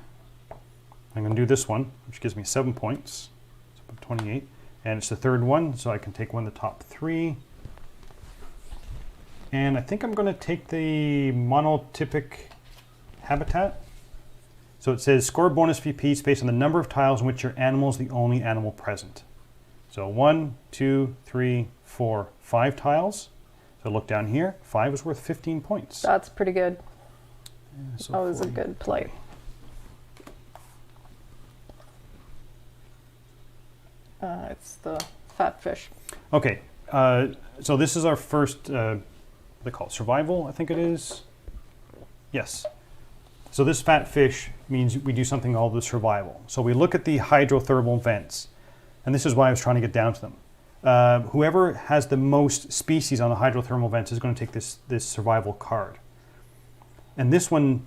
I'm going to do this one, which gives me 7 points. So 28. And it's the third one, so I can take one of the top 3. And I think I'm going to take the monotypic habitat. So it says score bonus VPs based on the number of tiles in which your animal is the only animal present. So 1, 2, 3, 4, 5 tiles. So look down here. 5 is worth 15 points. That's pretty good. So That was a 40. good play. It's the fat fish. Okay, so this is our first, they call it survival, I think it is. Yes. So this fat fish means we do something called the survival. So we look at the hydrothermal vents, and this is why I was trying to get down to them. Whoever has the most species on the hydrothermal vents is going to take this survival card. And this one,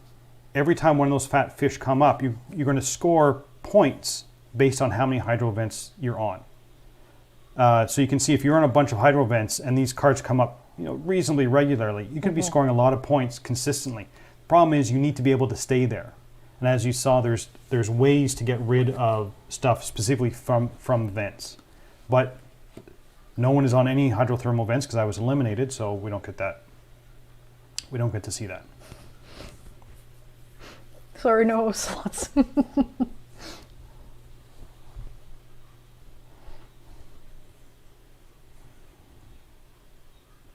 every time one of those fat fish come up, you're going to score points based on how many hydro vents you're on. So you can see if you're on a bunch of hydro vents and these cards come up, reasonably regularly, you can be scoring a lot of points consistently. Problem is you need to be able to stay there. And as you saw, there's ways to get rid of stuff specifically from vents. But no one is on any hydrothermal vents because I was eliminated, so we don't get that. We don't get to see that. Sorry, no slots.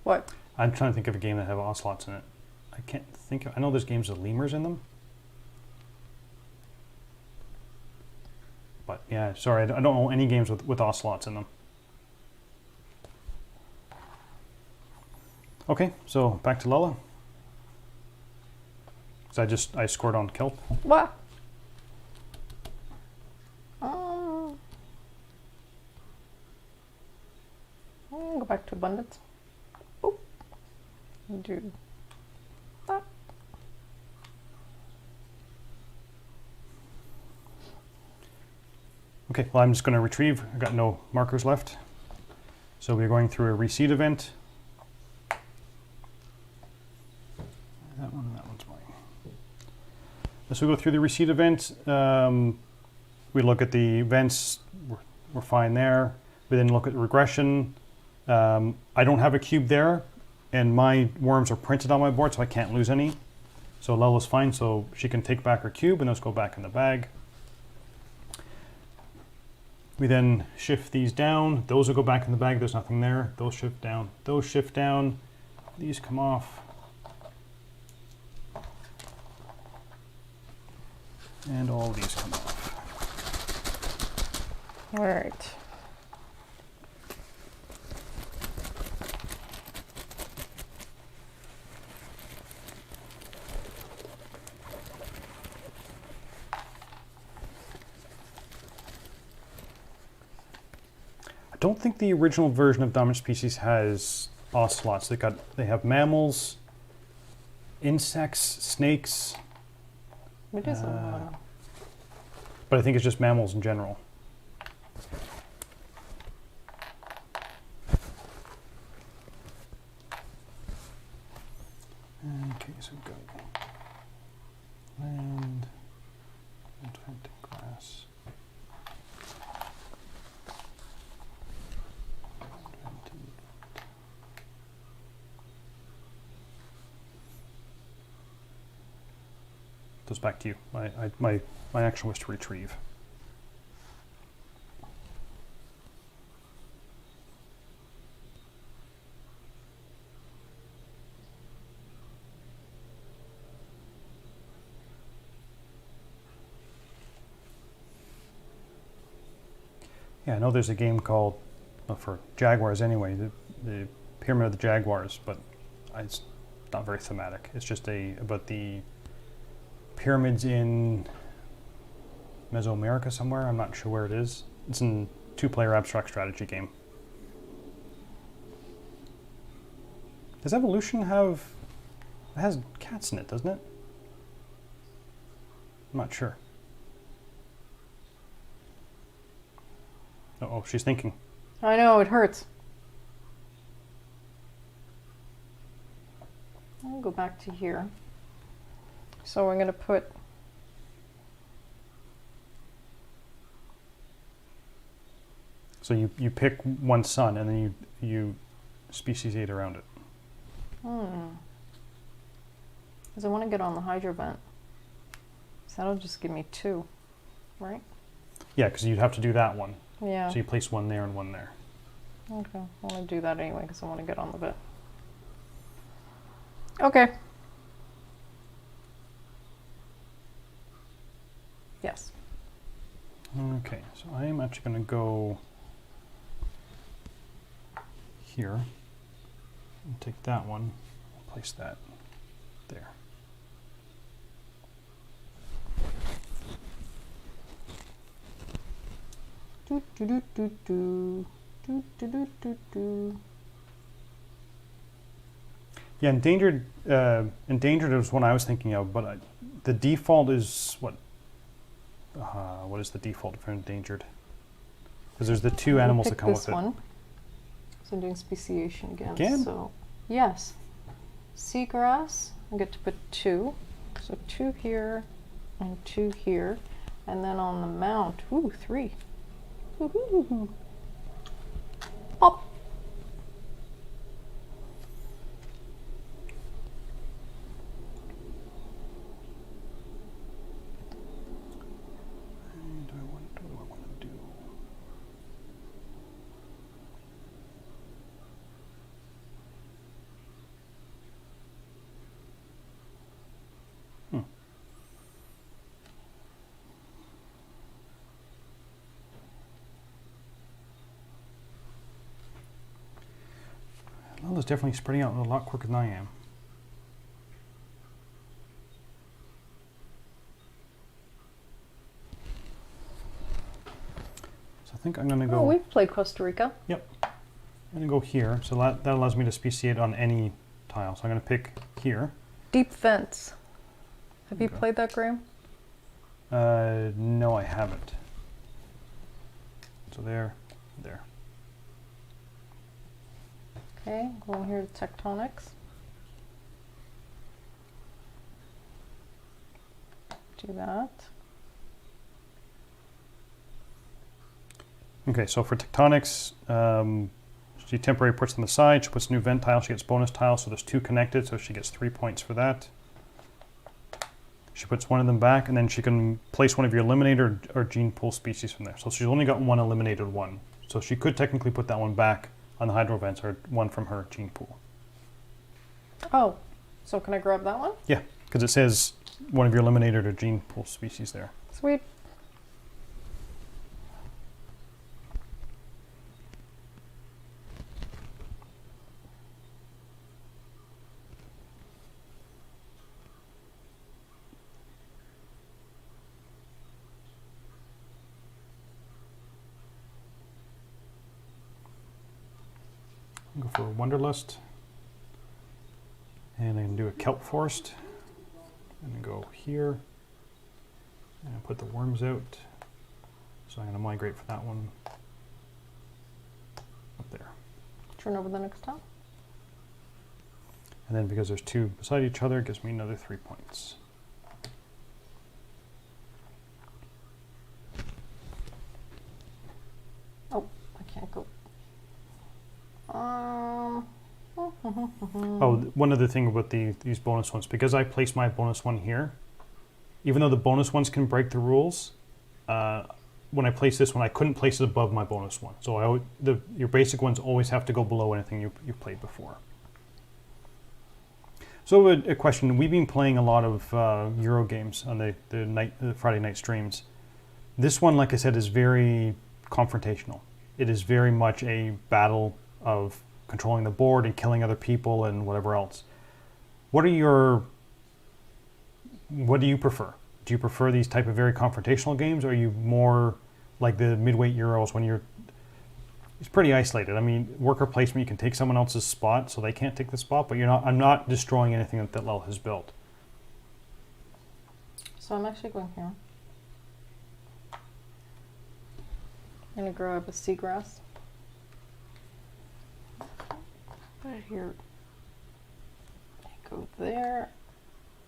What? I'm trying to think of a game that have ocelots in it. I can't think of. I know there's games with lemurs in them. But yeah, sorry, I don't know any games with ocelots in them. Okay, so back to Lella. Because I scored on kelp. What? Go back to abundance. Oop. Do that. Okay, well I'm just going to retrieve. I've got no markers left. So we're going through a Reseed event. That one's mine. So we go through the Reseed event. We look at the events. We're fine there. We then look at regression. I don't have a cube there, and my worms are printed on my board, so I can't lose any. So Lella's fine, so she can take back her cube, and those go back in the bag. We then shift these down. Those will go back in the bag. There's nothing there. Those shift down. Those shift down. These come off. And all of these come off. All right. I don't think the original version of Dominant Species has ocelots. They have mammals, insects, snakes, It is but I think it's just mammals in general. Okay, so we've got land, Atlantic grass. Goes back to you. My action was to retrieve. Yeah, I know there's a game called, well, for Jaguars anyway, the Pyramid of the Jaguars, but it's not very thematic. It's just about the pyramids in Mesoamerica somewhere. I'm not sure where it is. It's a 2-player abstract strategy game. Does Evolution have... It has cats in it, doesn't it? I'm not sure. Oh, she's thinking. I know, it hurts. I'll go back to here. So we're going to put... So you pick one sun and then you speciate around it. Because I want to get on the hydro vent. So that'll just give me 2, right? Yeah, because you'd have to do that one. Yeah. So you place one there and one there. Okay, I want to do that anyway because I want to get on the vent. Okay. Yes. Okay, so I am actually going to go here and take that one, place that there. Do do do do do do do do do do. Yeah, endangered is one I was thinking of, but the default is what? What is the default for endangered? Because there's the 2 animals that come with it. One. So I'm doing speciation again. Again? So yes, seagrass. I get to put 2. So 2 here and 2 here, and then on the mount, 3. Woohoo! Pop. What do I want to do? Lella's definitely spreading out a lot quicker than I am. So I think I'm going to go... Oh, we've played Costa Rica. Yep. I'm going to go here. So that allows me to speciate on any tile. So I'm going to pick here. Deep fence. Have you Okay. played that, Graeme? No, I haven't. So there. Okay, going here to tectonics. Do that. Okay, so for tectonics, she temporarily puts on the side, she puts a new vent tile, she gets bonus tile, so there's 2 connected, so she gets 3 points for that. She puts one of them back, and then she can place one of your eliminator or gene pool species from there. So she's only got one eliminated one. So she could technically put that one back on the hydro vents, or one from her gene pool. Oh, so can I grab that one? Yeah, because it says one of your eliminated or gene pool species there. Sweet. Go for a Wanderlust. And I can do a Kelp Forest. And then go here. And put the worms out. So I'm going to migrate for that one up there. Turn over the next tile. And then because there's 2 beside each other, it gives me another 3 points. Oh, I can't go. Oh, one other thing about these bonus ones, because I placed my bonus one here, even though the bonus ones can break the rules, when I place this one, I couldn't place it above my bonus one. So your basic ones always have to go below anything you've played before. So a question, we've been playing a lot of Euro games on the Friday night streams. This one, like I said, is very confrontational. It is very much a battle of controlling the board and killing other people and whatever else. What do you prefer? Do you prefer these type of very confrontational games, or are you more like the midweight Euros when it's pretty isolated? I mean, worker placement, you can take someone else's spot, so they can't take the spot, but I'm not destroying anything that Lella has built. So I'm actually going here. I'm gonna grab a seagrass. Right here. Go there.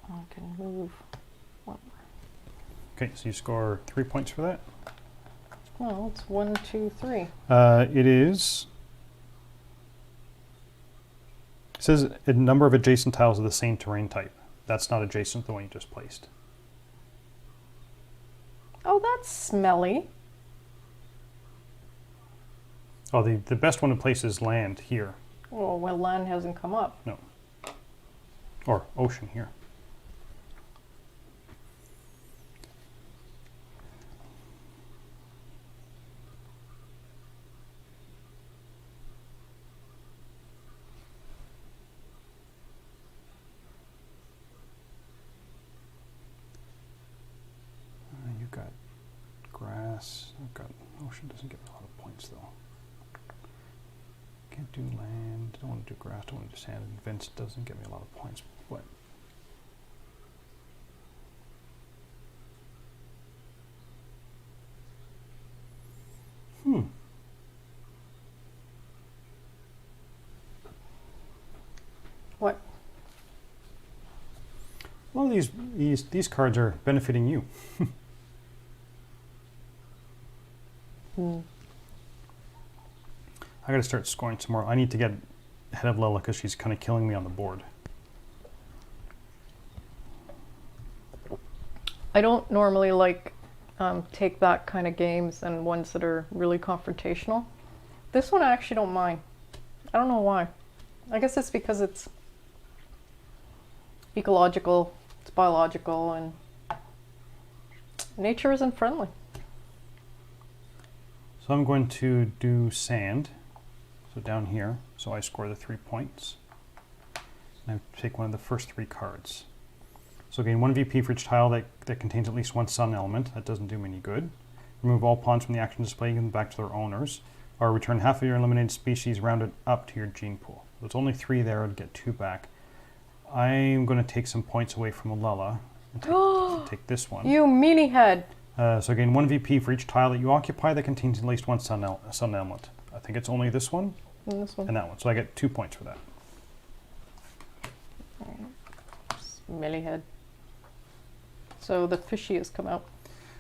I can move one. Okay, so you score 3 points for that. Well, it's 1, 2, 3. It is. It says a number of adjacent tiles of the same terrain type. That's not adjacent to the one you just placed. Oh, that's smelly. Oh, the best one to place is land here. Oh, well, land hasn't come up. No. Or ocean here. You've got grass. I've got ocean. Doesn't give me a lot of points though. Can't do land. Don't want to do grass. Don't want to do sand. And Vince doesn't give me a lot of points. What? What? Well, these cards are benefiting you. I got to start scoring some more. I need to get ahead of Lella because she's kind of killing me on the board. I don't normally like take that kind of games and ones that are really confrontational. This one I actually don't mind. I don't know why. I guess it's because it's ecological, it's biological, and nature isn't friendly. So I'm going to do sand. So down here, so I score the 3 points. And I take one of the first 3 cards. So gain 1 VP for each tile that contains at least one sun element. That doesn't do me any good. Remove all pawns from the action display and give them back to their owners. Or return half of your eliminated species rounded up to your gene pool. So it's only 3 there, I'd get 2 back. I'm going to take some points away from Lella and take this one. You meanie head! So gain 1 VP for each tile that you occupy that contains at least one sun element. I think it's only this one And this one. and that one. So I get 2 points for that. Smelly head. So the fishy has come out.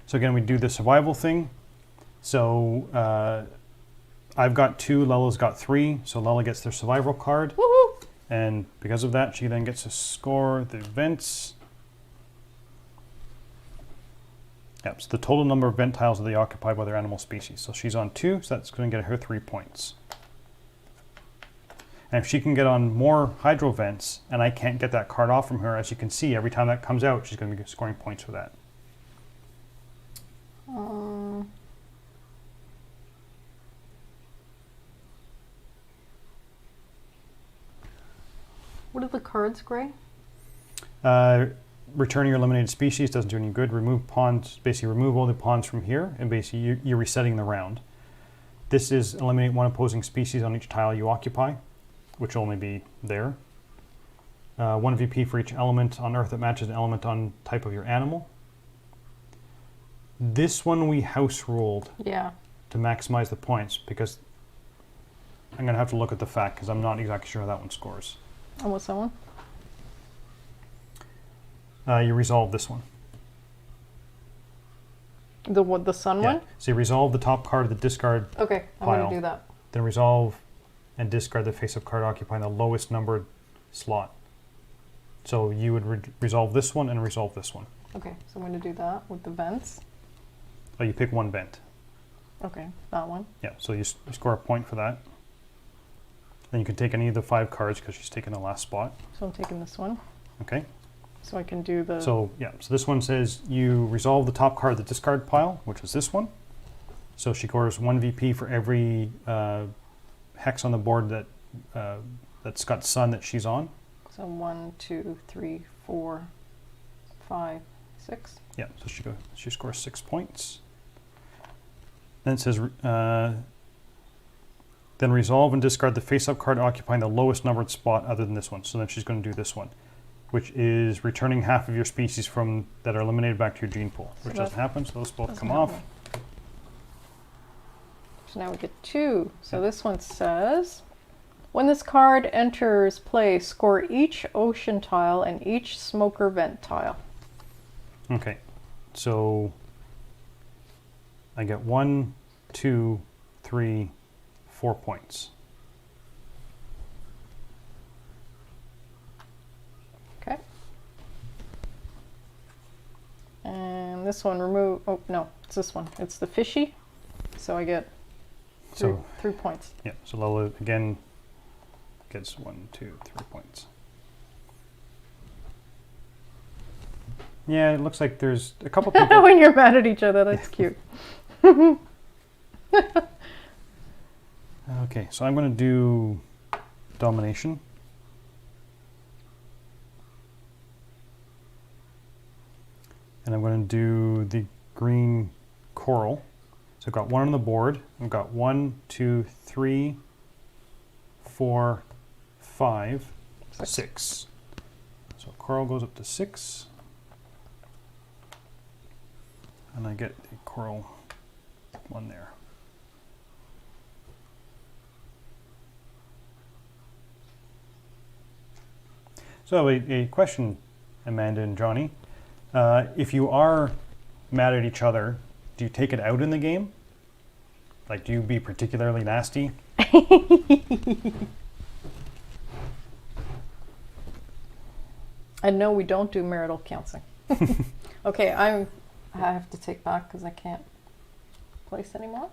So again, we do the survival thing. So I've got 2, Lella's got 3. So Lella gets their survival card. Woohoo! And because of that, she then gets to score the events. Yep, so the total number of vent tiles that they occupy by their animal species. So she's on 2, so that's going to get her 3 points. And if she can get on more hydro vents, and I can't get that card off from her, as you can see, every time that comes out, she's going to be scoring points for that. What are the cards, Gray? Returning your eliminated species doesn't do any good. Remove pawns, basically remove all the pawns from here, and basically you're resetting the round. This is eliminate 1 opposing species on each tile you occupy, which will only be there. 1 VP for each element on Earth that matches an element on type of your animal. This one we house ruled Yeah. to maximize the points because I'm going to have to look at the fact because I'm not exactly sure how that one scores. And what's that one? You resolve this one. The sun one? So you resolve the top card of the discard, Okay, I'm Pile. going to do that. then resolve and discard the face-up card occupying the lowest numbered slot. So you would resolve this one and resolve this one. Okay, so I'm going to do that with the vents. Oh, you pick 1 vent. Okay, that one. Yeah, so you score a point for that. Then you can take any of the 5 cards because she's taken the last spot. So I'm taking this one. Okay. So I can do the... So yeah, so this one says you resolve the top card of the discard pile, which is this one. So she scores 1 VP for every hex on the board that's got sun that she's on. So 1, 2, 3, 4, 5, 6. Yeah, so she scores 6 points. Then it says, then resolve and discard the face-up card occupying the lowest numbered spot other than this one. So then she's going to do this one, which is returning half of your species from that are eliminated back to your gene pool, which doesn't happen, so those both come off. So now we get 2. So this one says, when this card enters play, score each ocean tile and each smoker vent tile. Okay, so I get 1, 2, 3, 4 points. Okay. And this one remove, oh no, it's this one. It's the fishy. So I get 3 points. Yeah, so Lella again gets 1, 2, 3 points. Yeah, it looks like there's a couple people. When you're mad at each other, that's cute. Okay, so I'm going to do domination. And I'm going to do the green coral. So I've got 1 on the board. I've got 1, 2, 3, 4, 5, 6. So coral goes up to 6. And I get the coral 1 there. So a question, Amanda and Johnny. If you are mad at each other, do you take it out in the game? Like, do you be particularly nasty? And no, we don't do marital counseling. Okay, I have to take back because I can't place anymore.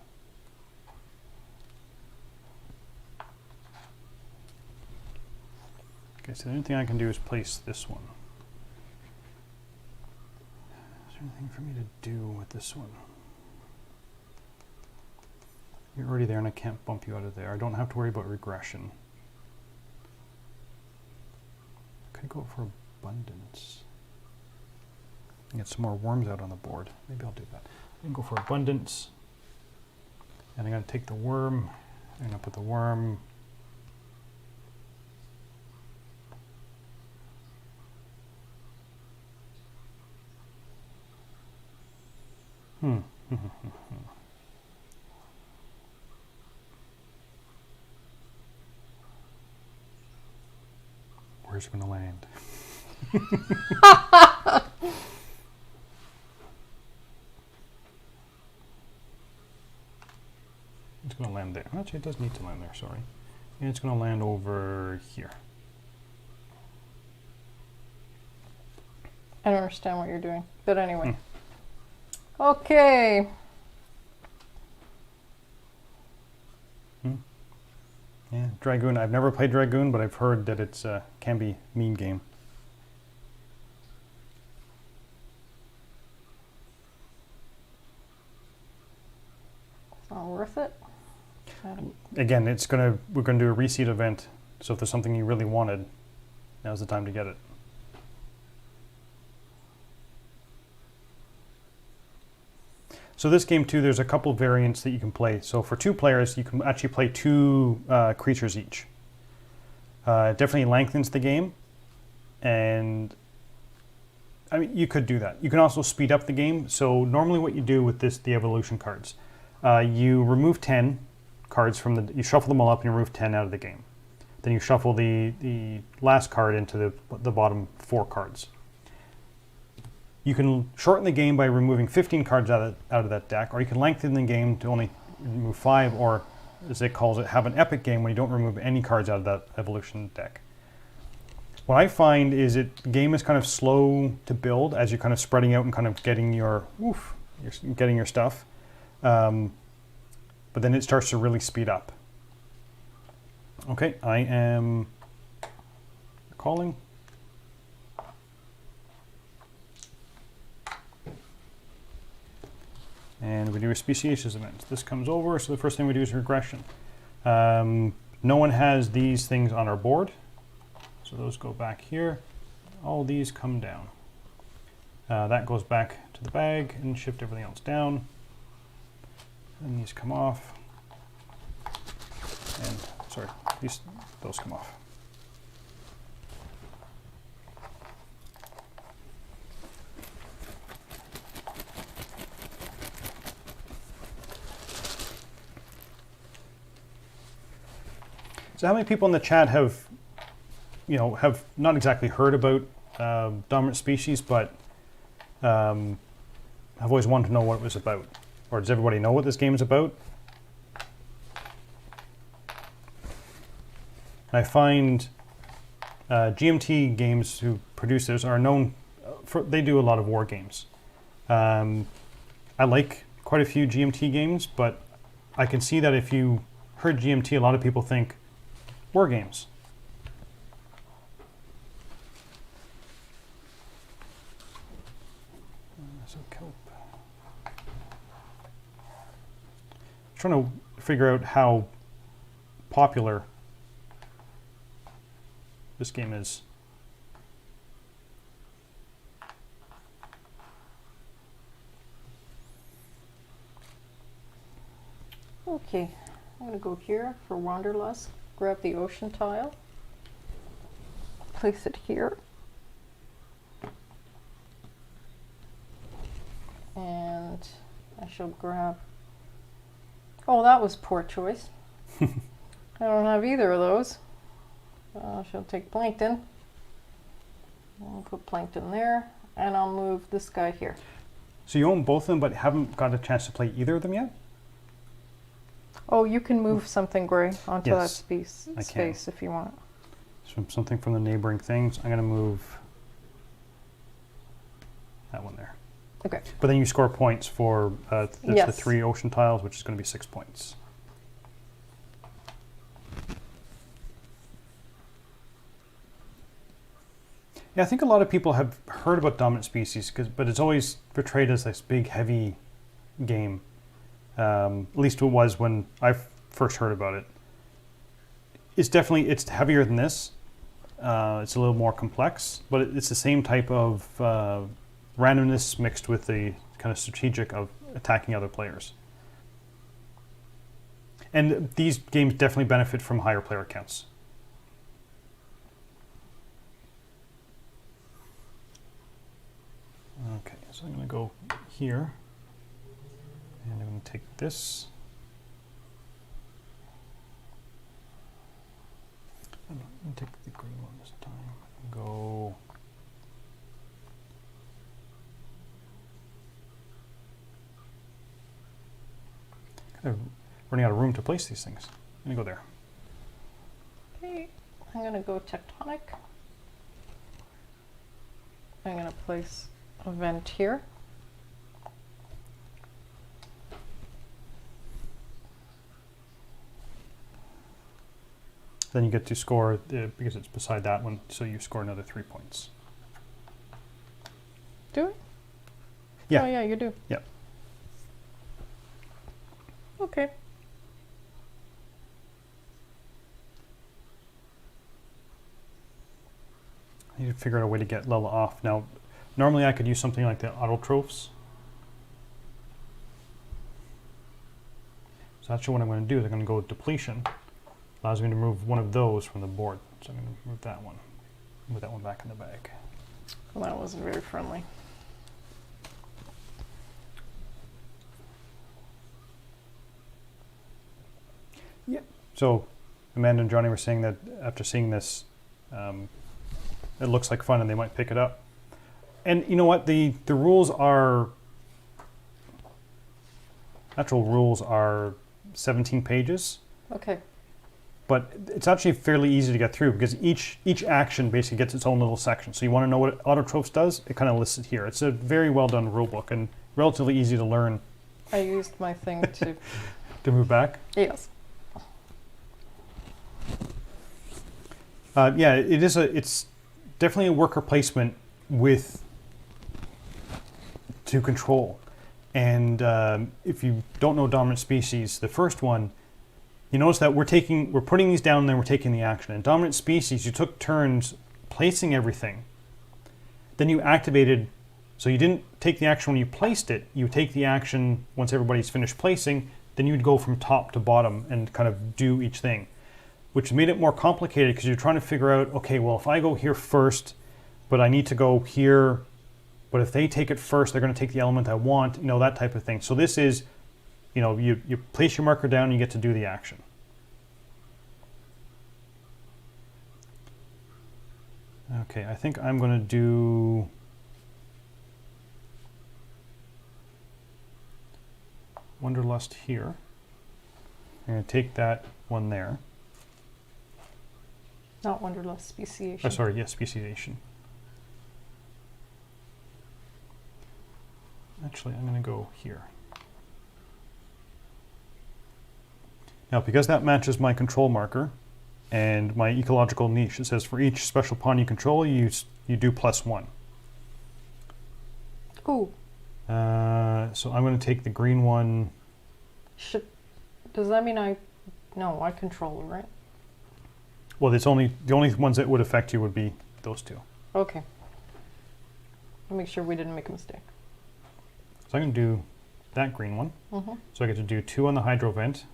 Okay, so the only thing I can do is place this one. Is there anything for me to do with this one? You're already there and I can't bump you out of there. I don't have to worry about regression. I could go for abundance. And get some more worms out on the board. Maybe I'll do that. I can go for abundance. And I'm going to take the worm. I'm going to put the worm. Where's it going to land? It's going to land there. Actually, it does need to land there, sorry. And it's going to land over here. I don't understand what you're doing, but anyway. Okay. Yeah, Dragoon. I've never played Dragoon, but I've heard that it's can be a mean game. It's not worth it. Again, we're gonna do a Reseed event. So if there's something you really wanted, now's the time to get it. So this game too, there's a couple variants that you can play. So for 2 players, you can actually play 2 creatures each. It definitely lengthens the game, and I mean you could do that. You can also speed up the game. So normally, what you do with the evolution cards, you remove 10 cards from you shuffle them all up and you remove 10 out of the game. Then you shuffle the last card into the bottom 4 cards. You can shorten the game by removing 15 cards out of that deck, or you can lengthen the game to only remove 5, or as it calls it, have an epic game when you don't remove any cards out of that evolution deck. What I find is the game is kind of slow to build as you're kind of spreading out and kind of getting your stuff, but then it starts to really speed up. Okay, I am calling. And we do a speciation event. This comes over, so the first thing we do is regression. No one has these things on our board, so those go back here. All these come down. That goes back to the bag and shift everything else down. And these come off. And sorry, those come off. So how many people in the chat have not exactly heard about dominant species, but have always wanted to know what it was about? Or does everybody know what this game is about? I find GMT games who producers are known for, they do a lot of war games. I like quite a few GMT games, but I can see that if you heard GMT, a lot of people think war games. So kelp. Trying to figure out how popular this game is. Okay, I'm going to go here for Wanderlust, grab the ocean tile, place it here, and I shall grab, oh, that was poor choice. I don't have either of those. I shall take plankton. I'll put plankton there, and I'll move this guy here. So you own both of them, but haven't got a chance to play either of them yet? Oh, you can move something, Gray, onto that Yes, space if you want. Something from the neighboring things. I'm going to move that one there. Okay. But then you score points for it's the Yes. 3 ocean tiles, which is going to be 6 points. Yeah, I think a lot of people have heard about dominant species, but it's always portrayed as this big, heavy game. At least it was when I first heard about it. It's heavier than this. It's a little more complex, but it's the same type of randomness mixed with the kind of strategic of attacking other players. And these games definitely benefit from higher player counts. Okay, so I'm going to go here, and I'm going to take this. I'm going to take the green one this time. Go. Kind of running out of room to place these things. I'm going to go there. Okay, I'm going to go tectonic. I'm going to place a vent here. Then you get to score, because it's beside that one, so you score another 3 points. Do it? Yeah. Oh yeah, you do. Yep. Okay. I need to figure out a way to get Lella off. Now, normally I could use something like the autotrophs. So actually what I'm going to do is I'm going to go with depletion. Allows me to remove one of those from the board. So I'm going to remove that one. Move that one back in the bag. Well, that wasn't very friendly. Yep. So Amanda and Johnny were saying that after seeing this, it looks like fun and they might pick it up. And you know what? The rules are, actual rules are 17 pages. Okay. But it's actually fairly easy to get through because each action basically gets its own little section. So you want to know what autotrophs does? It kind of lists it here. It's a very well done rule book and relatively easy to learn. I used my thing to... To move back? Yes. Yeah, it's definitely a worker placement with to control. And if you don't know dominant species, the first one, you notice that we're putting these down and then we're taking the action. In dominant species, you took turns placing everything. Then you activated, so you didn't take the action when you placed it. You take the action once everybody's finished placing, then you'd go from top to bottom and kind of do each thing, which made it more complicated because you're trying to figure out, okay, well, if I go here first, but I need to go here, but if they take it first, they're going to take the element I want, you know, that type of thing. So this is, you know, you place your marker down and you get to do the action. Okay, I think I'm going to do Wanderlust here. I'm going to take that one there. Not Wanderlust, speciation. Oh, sorry, yes, speciation. Actually, I'm going to go here. Now, because that matches my control marker and my ecological niche, it says for each special pawn you control, you do +1. Ooh. So I'm going to take the green one. Does that mean I control it, right? Well, it's only the only ones that would affect you would be those two. Okay. I'll make sure we didn't make a mistake. So I'm going to do that green one. Mm-hmm. So I get to do 2 on the hydro vent.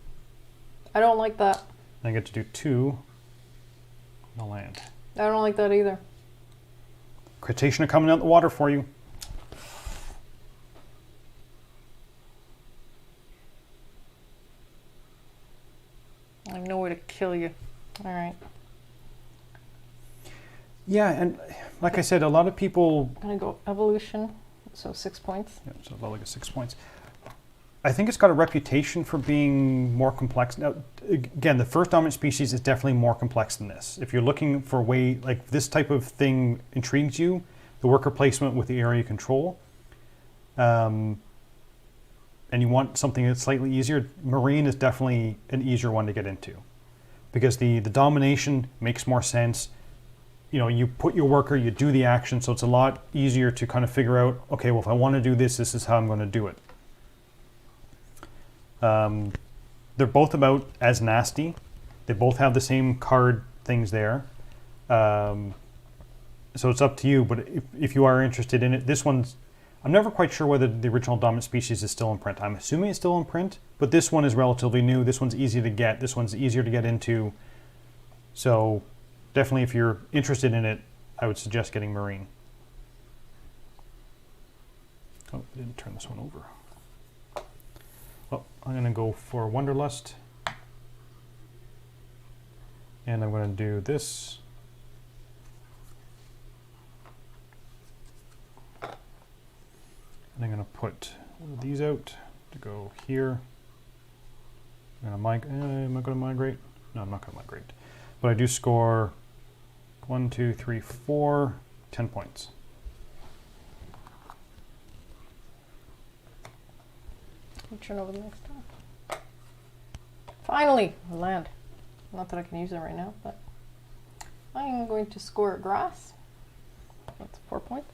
I don't like that. And I get to do 2 on the land. I don't like that either. Cretacean coming out the water for you. I know where to kill you. All right. Yeah, and like I said, a lot of people... I'm going to go evolution, so 6 points. Yeah, so about like 6 points. I think it's got a reputation for being more complex. Now, again, the first dominant species is definitely more complex than this. If you're looking for a way, like this type of thing intrigues you, the worker placement with the area control, and you want something that's slightly easier, marine is definitely an easier one to get into. Because the domination makes more sense. You know, you put your worker, you do the action, so it's a lot easier to kind of figure out, okay, well, if I want to do this, this is how I'm going to do it. They're both about as nasty. They both have the same card things there. So it's up to you, but if you are interested in it, this one's, I'm never quite sure whether the original dominant species is still in print. I'm assuming it's still in print, but this one is relatively new. This one's easy to get. This one's easier to get into. So definitely if you're interested in it, I would suggest getting Marine. Oh, I didn't turn this one over. Well, I'm going to go for Wanderlust. And I'm going to do this. And I'm going to put one of these out to go here. I'm going to migrate. Am I going to migrate? No, I'm not going to migrate. But I do score 1, 2, 3, 4, 10 points. I'll turn over the next time. Finally, land. Not that I can use it right now, but I'm going to score grass. That's 4 points.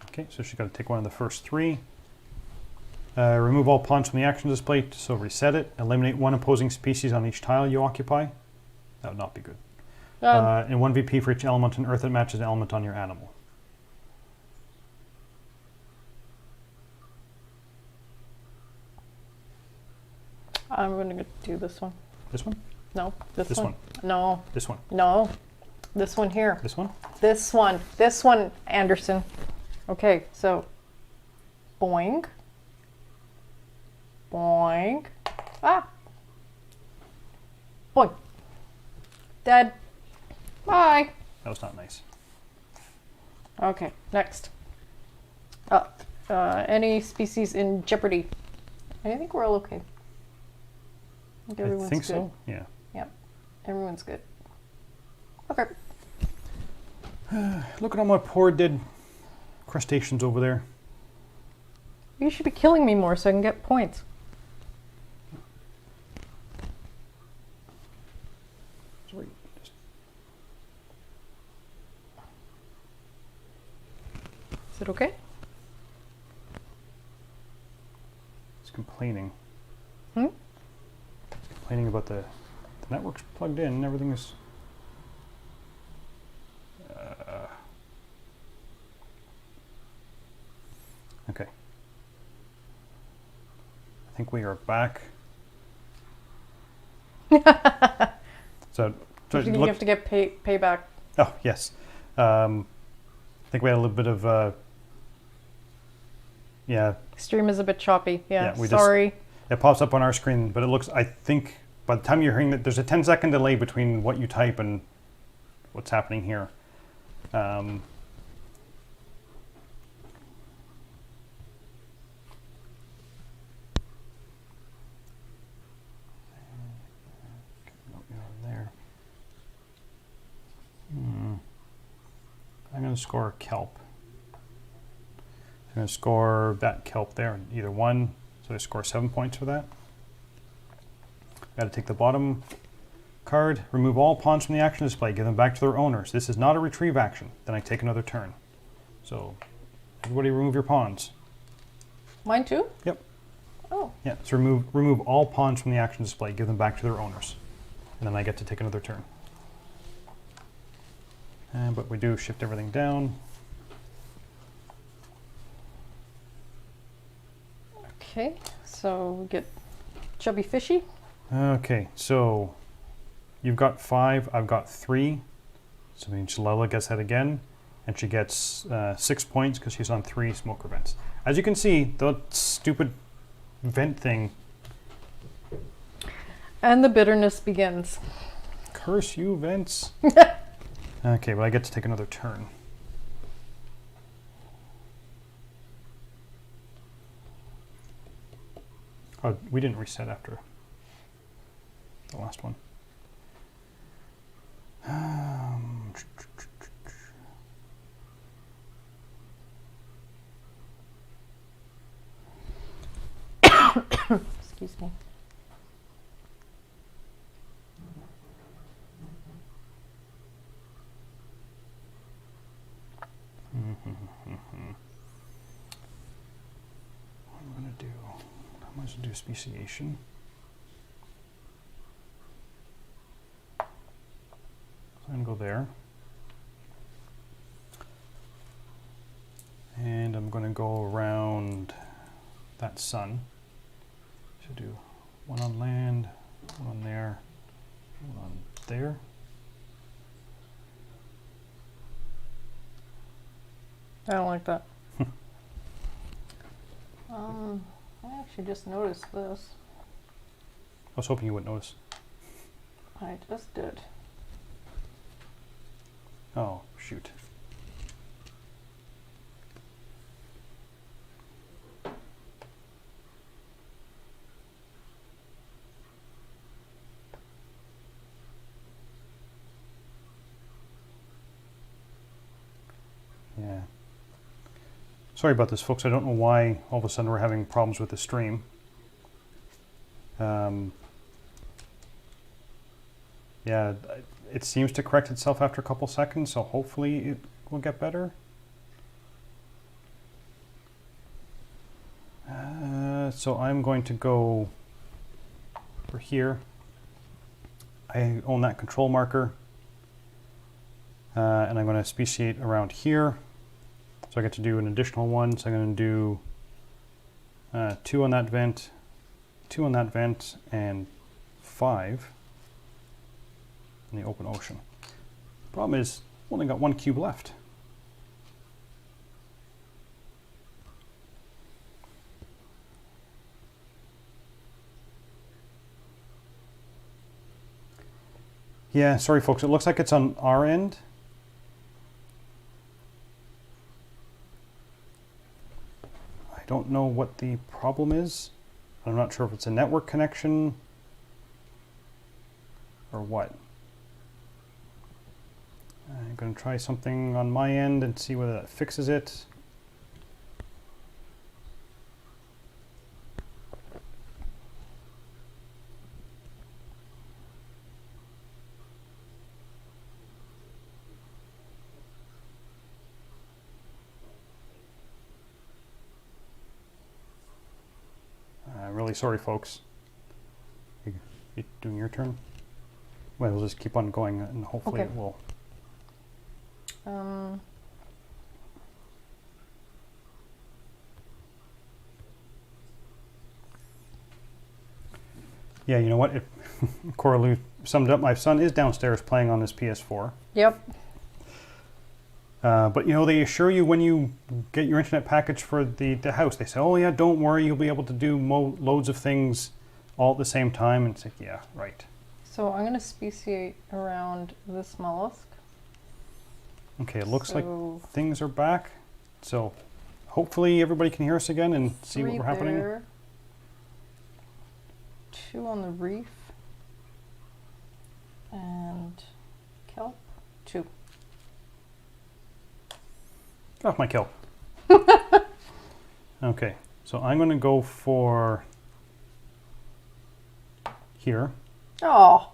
Okay, so she's got to take one of the first 3. Remove all pawns from the action display, so reset it. Eliminate 1 opposing species on each tile you occupy. That would not be good. And 1 VP for each element on Earth that matches an element on your animal. I'm going to do this one. This one? No, this This one. No. This one. No. This one here. This one? This one. This one, Anderson. Okay, so boing. Boing. Ah. Boing. Dead. Bye. That was not nice. Okay, next. Any species in jeopardy? I think we're all okay. I think everyone's I think good. so, yeah. Yep, everyone's good. Okay. Look at all my poor dead crustaceans over there. You should be killing me more so I can get points. Sorry. Is it okay? complaining. Hmm? He's complaining about the network's plugged in and everything is... okay. I think we are back. So You have to get payback. Oh, yes. I think we had a little bit of... yeah. Stream is a bit choppy. Yeah, we sorry. It pops up on our screen, but it looks... I think by the time you're hearing that, there's a 10-second delay between what you type and what's happening here. There. I'm going to score kelp. I'm going to score that kelp there, either one. So I score 7 points for that. Got to take the bottom card, remove all pawns from the action display, give them back to their owners. This is not a retrieve action. Then I take another turn. So everybody remove your pawns. Mine too? Yep. Oh. Yeah, so remove all pawns from the action display, give them back to their owners. And then I get to take another turn. But we do shift everything down. Okay, so we get chubby fishy. Okay, so you've got 5, I've got 3. So that means Lella gets that again. And she gets 6 points because she's on 3 smoker vents. As you can see, the stupid vent thing. And the bitterness begins. Curse you, vents. Okay, but I get to take another turn. Oh, we didn't reset after the last one. Excuse me. What I'm going to do, I'm going to do speciation. So I'm going to go there. And I'm going to go around that sun. So do one on land, one on there, one on there. I don't like that. I actually just noticed this. I was hoping you wouldn't notice. I just did. Oh, shoot. Yeah. Sorry about this, folks. I don't know why all of a sudden we're having problems with the stream. Yeah, it seems to correct itself after a couple seconds, so hopefully it will get better. So I'm going to go over here. I own that control marker. And I'm going to speciate around here. So I get to do an additional one. So I'm going to do 2 on that vent, 2 on that vent, and 5 in the open ocean. Problem is, I've only got 1 cube left. Yeah, sorry folks, it looks like it's on our end. I don't know what the problem is. I'm not sure if it's a network connection or what. I'm going to try something on my end and see whether that fixes it. I'm really sorry, folks. You doing your turn? Well, we'll just keep on going, and hopefully Okay. it will. Yeah, you know what? Coralie summed it up. My son is downstairs playing on his PS4. Yep. But you know, they assure you when you get your internet package for the house, they say, oh yeah, don't worry, you'll be able to do loads of things all at the same time. And it's like, yeah, right. So I'm going to speciate around this mollusk. Okay, it looks like So things are back. So hopefully everybody can hear us again and see what 3 we're happening. there, 2 on the reef, and kelp, 2. Get off my kelp. Okay, so I'm going to go for here. Oh.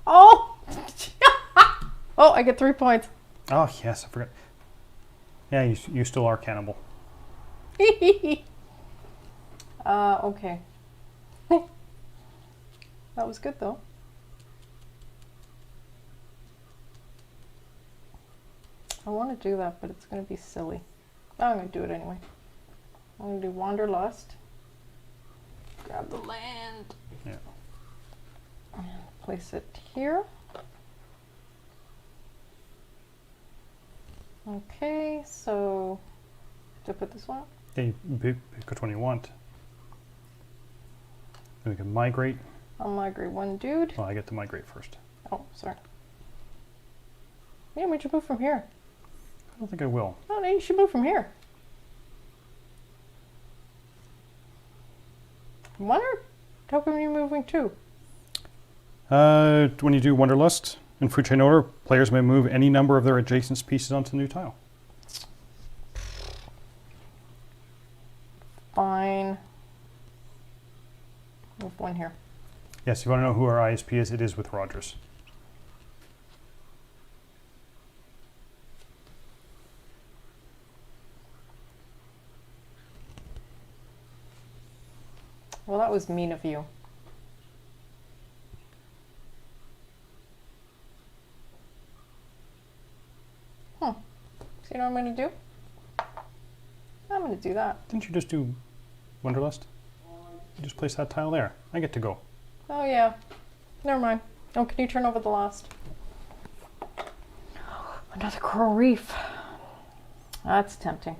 Oh. Oh, I get 3 points. Oh, yes, I forgot. Yeah, you still are cannibal. Okay. That was good though. I want to do that, but it's going to be silly. I'm going to do it anyway. I'm going to do Wanderlust. Grab the land. Yeah. And place it here. Okay, so to put this one. Yeah, you pick which one you want. Then we can migrate. I'll migrate one dude. Well, I get to migrate first. Oh, sorry. Yeah, we should move from here. I don't think I will. Oh, no, you should move from here. Wonder, how come you're moving too? When you do Wanderlust in Fruit Chain Order, players may move any number of their adjacent species onto the new tile. Fine. Move one here. Yes, you want to know who our ISP is? It is with Rogers. Well, that was mean of you. So you know what I'm going to do? I'm going to do that. Didn't you just do Wanderlust? You just place that tile there. I get to go. Oh, yeah. Never mind. Oh, can you turn over the last? Another coral reef. That's tempting.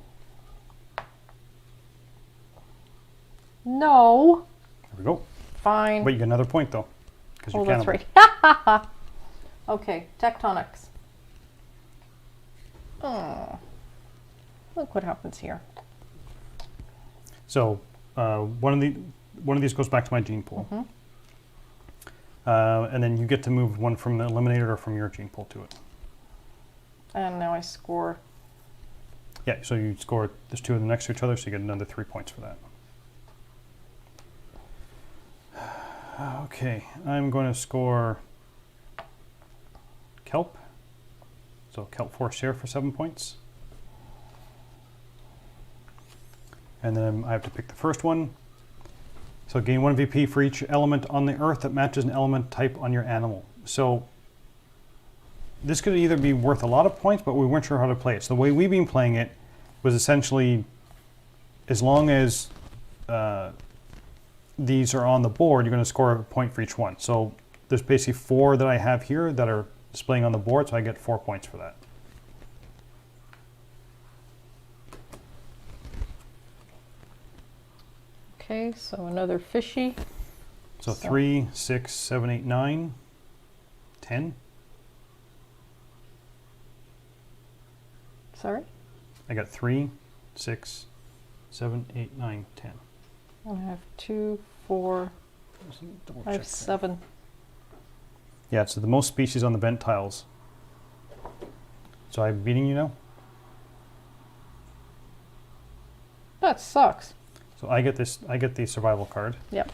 No. There we go. Fine. But you get another point though, because you're Oh, that's cannibal. right. Okay, tectonics. Oh, look what happens here. So one of these goes back to my gene pool, and then you get to move one from the eliminated or from your gene pool to it. And now I score. Yeah, so you score. There's 2 of them next to each other, so you get another 3 points for that. Okay, I'm going to score kelp. So kelp forest here for 7 points. And then I have to pick the first one. So gain 1 VP for each element on the earth that matches an element type on your animal. So this could either be worth a lot of points, but we weren't sure how to play it. So the way we've been playing it was essentially, as long as these are on the board, you're going to score a point for each one. So there's basically 4 that I have here that are displaying on the board, so I get 4 points for that. Okay, so another fishy. So 3, 6, 7, 8, 9, 10. Sorry? I got 3, 6, 7, 8, 9, 10. I have 2, 4, Double 5, check that. 7. Yeah, it's the most species on the bent tiles. So I'm beating you now? That sucks. So I get this. I get the survival card. Yep.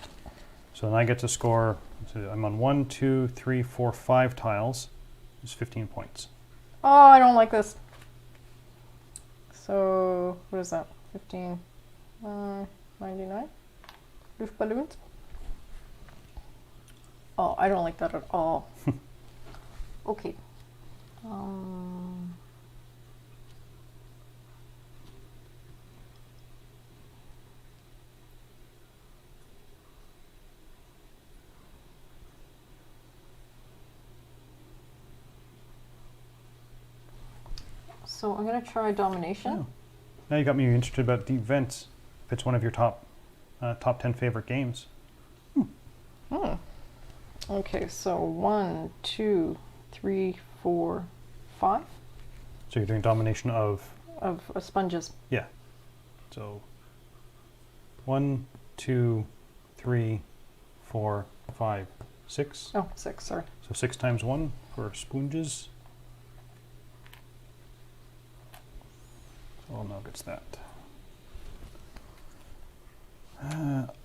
So then I get to score. So I'm on 1, 2, 3, 4, 5 tiles. It's 15 points. Oh, I don't like this. So, what is that? 15, 99? Luftballons. Oh, I don't like that at all. Okay. So I'm going to try domination. Oh. Now you got me interested about deep vents. If it's one of your top 10 favorite games. Okay, so 1, 2, 3, 4, 5 So you're doing domination of sponges. yeah. So 1, 2, 3, 4, 5, 6. Oh, 6, sorry. So 6 times 1 for sponges. So now gets that.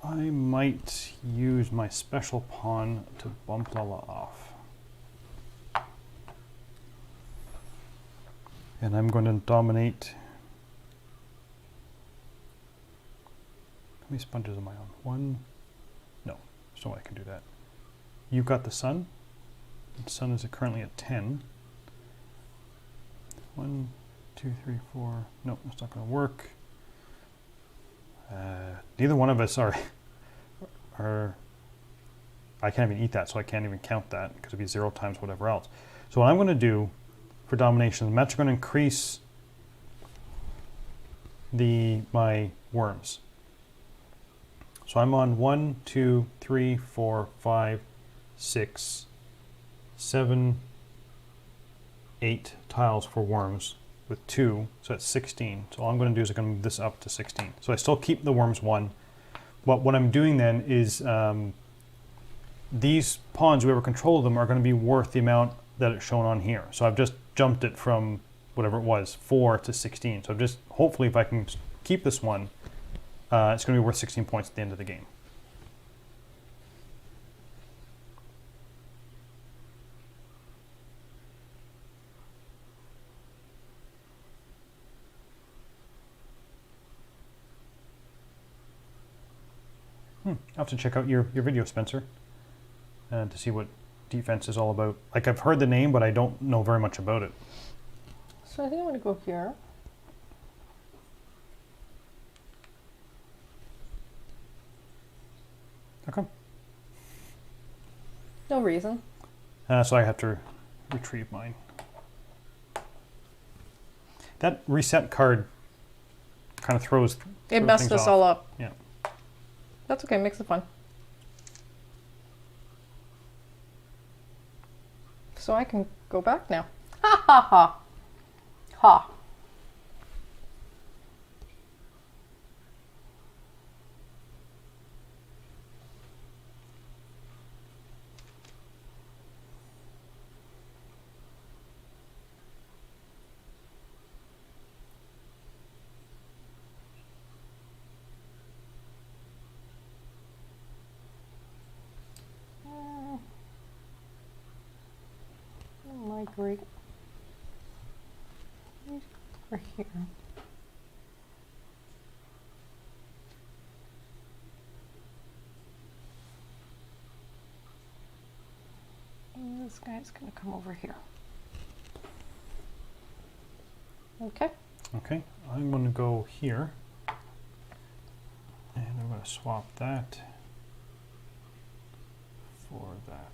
I might use my special pawn to bump Lella off. And I'm going to dominate. How many sponges am I on? 1? No, there's no way I can do that. You've got the sun. The sun is currently at 10. 1, 2, 3, 4. Nope, that's not going to work. Neither one of us are. I can't even eat that, so I can't even count that because it'd be 0 times whatever else. So what I'm going to do for domination, I'm actually going to increase my worms. So I'm on 1, 2, 3, 4, 5, 6, 7, 8 tiles for worms with 2, so that's 16. So all I'm going to do is I'm going to move this up to 16. So I still keep the worms 1. But what I'm doing then is these pawns, whoever controls them, are going to be worth the amount that it's shown on here. So I've just jumped it from whatever it was, 4 to 16. So just hopefully if I can keep this one, it's going to be worth 16 points at the end of the game. I'll have to check out your video, Spencer, to see what defense is all about. Like, I've heard the name, but I don't know very much about it. So I think I'm going to go here. How come? No reason. So I have to retrieve mine. That reset card kind of throws It messed things us off. all up. Yeah. That's okay, makes it fun. So I can go back now. Ha ha ha. Ha. Migrate over here. And this guy's going to come over here. Okay. Okay, I'm going to go here. And I'm going to swap that for that.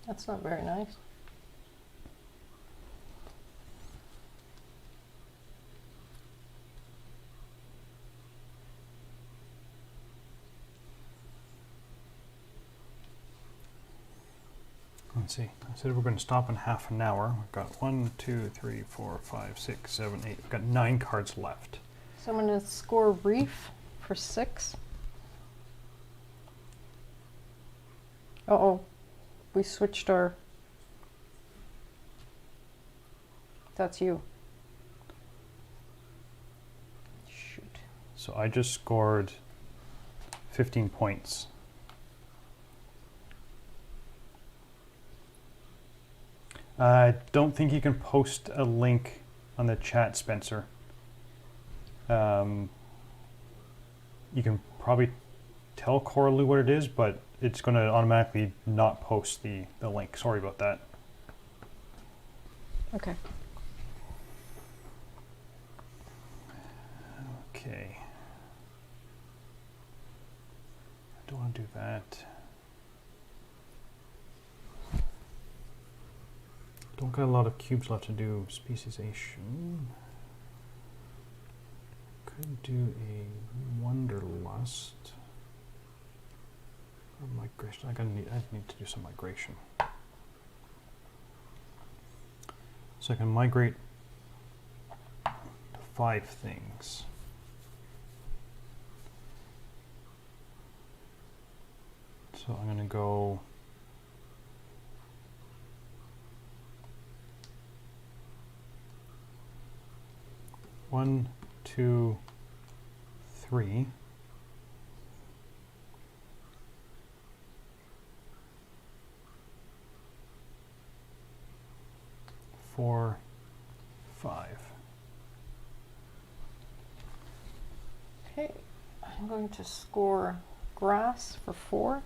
That's not very nice. Let's see. I said we're going to stop in half an hour. We've got 1, 2, 3, 4, 5, 6, 7, 8. We've got 9 cards left. So I'm going to score Reef for 6. Uh-oh. We switched our... That's you. Shoot. So I just scored 15 points. I don't think you can post a link on the chat, Spencer. you can probably tell correlatively what it is, but it's going to automatically not post the link. Sorry about that. Okay. Okay. I don't want to do that. Don't got a lot of cubes left to do speciesation. Could do a wanderlust. Or migration. I need to do some migration. So I can migrate to 5 things. So I'm going to go one, 2, 3. Four, 5. Okay, I'm going to score grass for 4.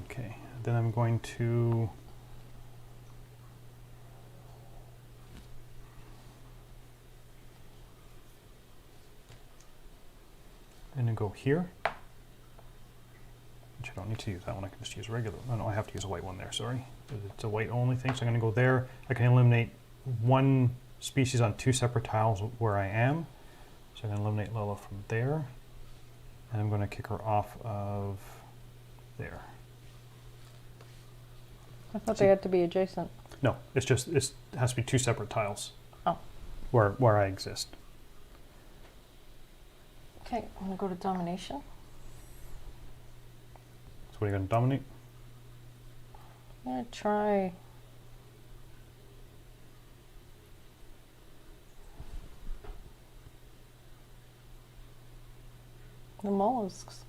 Okay, then I'm going to go here, which I don't need to use that one. I can just use regular. Oh no, I have to use a white one there. Sorry, it's a white only thing. So I'm going to go there. I can eliminate one species on 2 separate tiles where I am. So I'm going to eliminate Lella from there, and I'm going to kick her off of there. I thought they had to be adjacent. No, it has to be 2 separate tiles. Oh. Where I exist. Okay, I'm going to go to domination. So what are you going to dominate? I'm going to try the mollusks.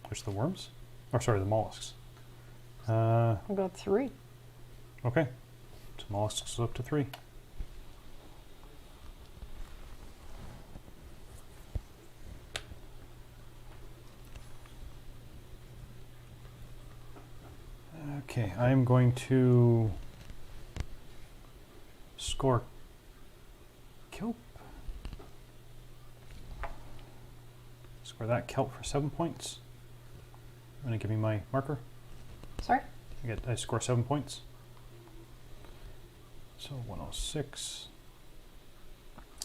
Which the worms? Or sorry, the mollusks. I got 3. Okay, so mollusks is up to 3. Okay, I'm going to score kelp. Score that kelp for 7 points. I'm going to give me my marker. Sorry? I score 7 points. So 106.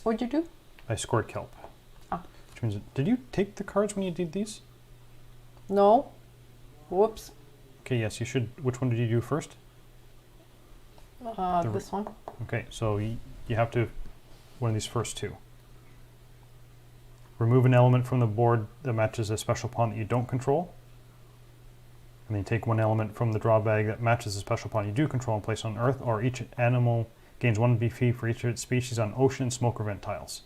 What'd you do? I scored kelp. Ah. Which means, did you take the cards when you did these? No. Whoops. Okay, yes, you should. Which one did you do first? This one. Okay, so you have to one of these first 2. Remove an element from the board that matches a special pawn that you don't control. And then take one element from the draw bag that matches a special pawn you do control and place on Earth, or each animal gains 1 BP for each of its species on ocean, smoke, or vent tiles.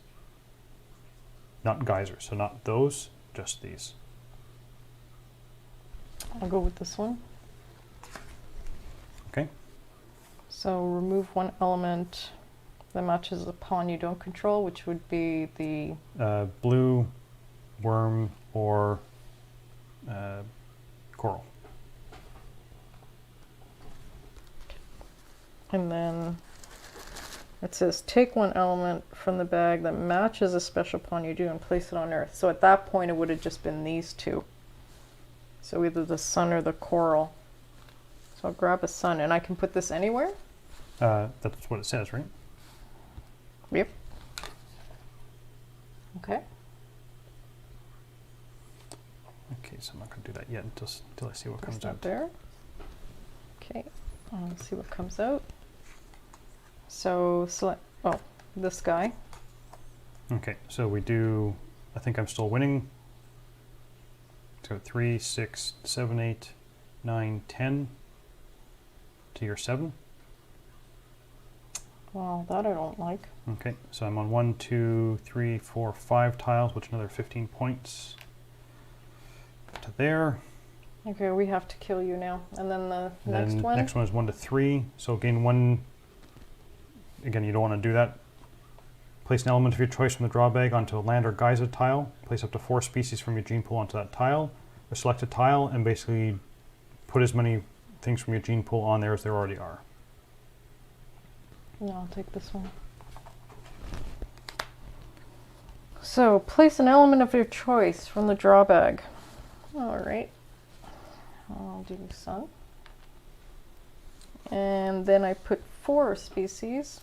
Not geysers, so not those, just these. I'll go with this one. Okay. So remove 1 element that matches a pawn you don't control, which would be the blue, worm, or coral. And then it says take 1 element from the bag that matches a special pawn you do and place it on Earth. So at that point it would have just been these 2. So either the sun or the coral. So I'll grab a sun, and I can put this anywhere? That's what it says, right? Yep. Okay. Okay, so I'm not going to do that yet until I see what It's comes not out. there. Okay, let's see what comes out. So select, oh, this guy. Okay, so we do, I think I'm still winning. So 3, 6, 7, 8, 9, 10 to your 7. Well, that I don't like. Okay, so I'm on 1, 2, 3, 4, 5 tiles, which another 15 points to there. Okay, we have to kill you now. And then the next Then one? next one is 1 to 3, so gain 1. Again, you don't want to do that. Place an element of your choice from the draw bag onto a land or geyser tile. Place up to 4 species from your gene pool onto that tile. Or select a tile and basically put as many things from your gene pool on there as there already are. Yeah, I'll take this one. So, place an element of your choice from the draw bag. All right. I'll do sun. And then I put 4 species.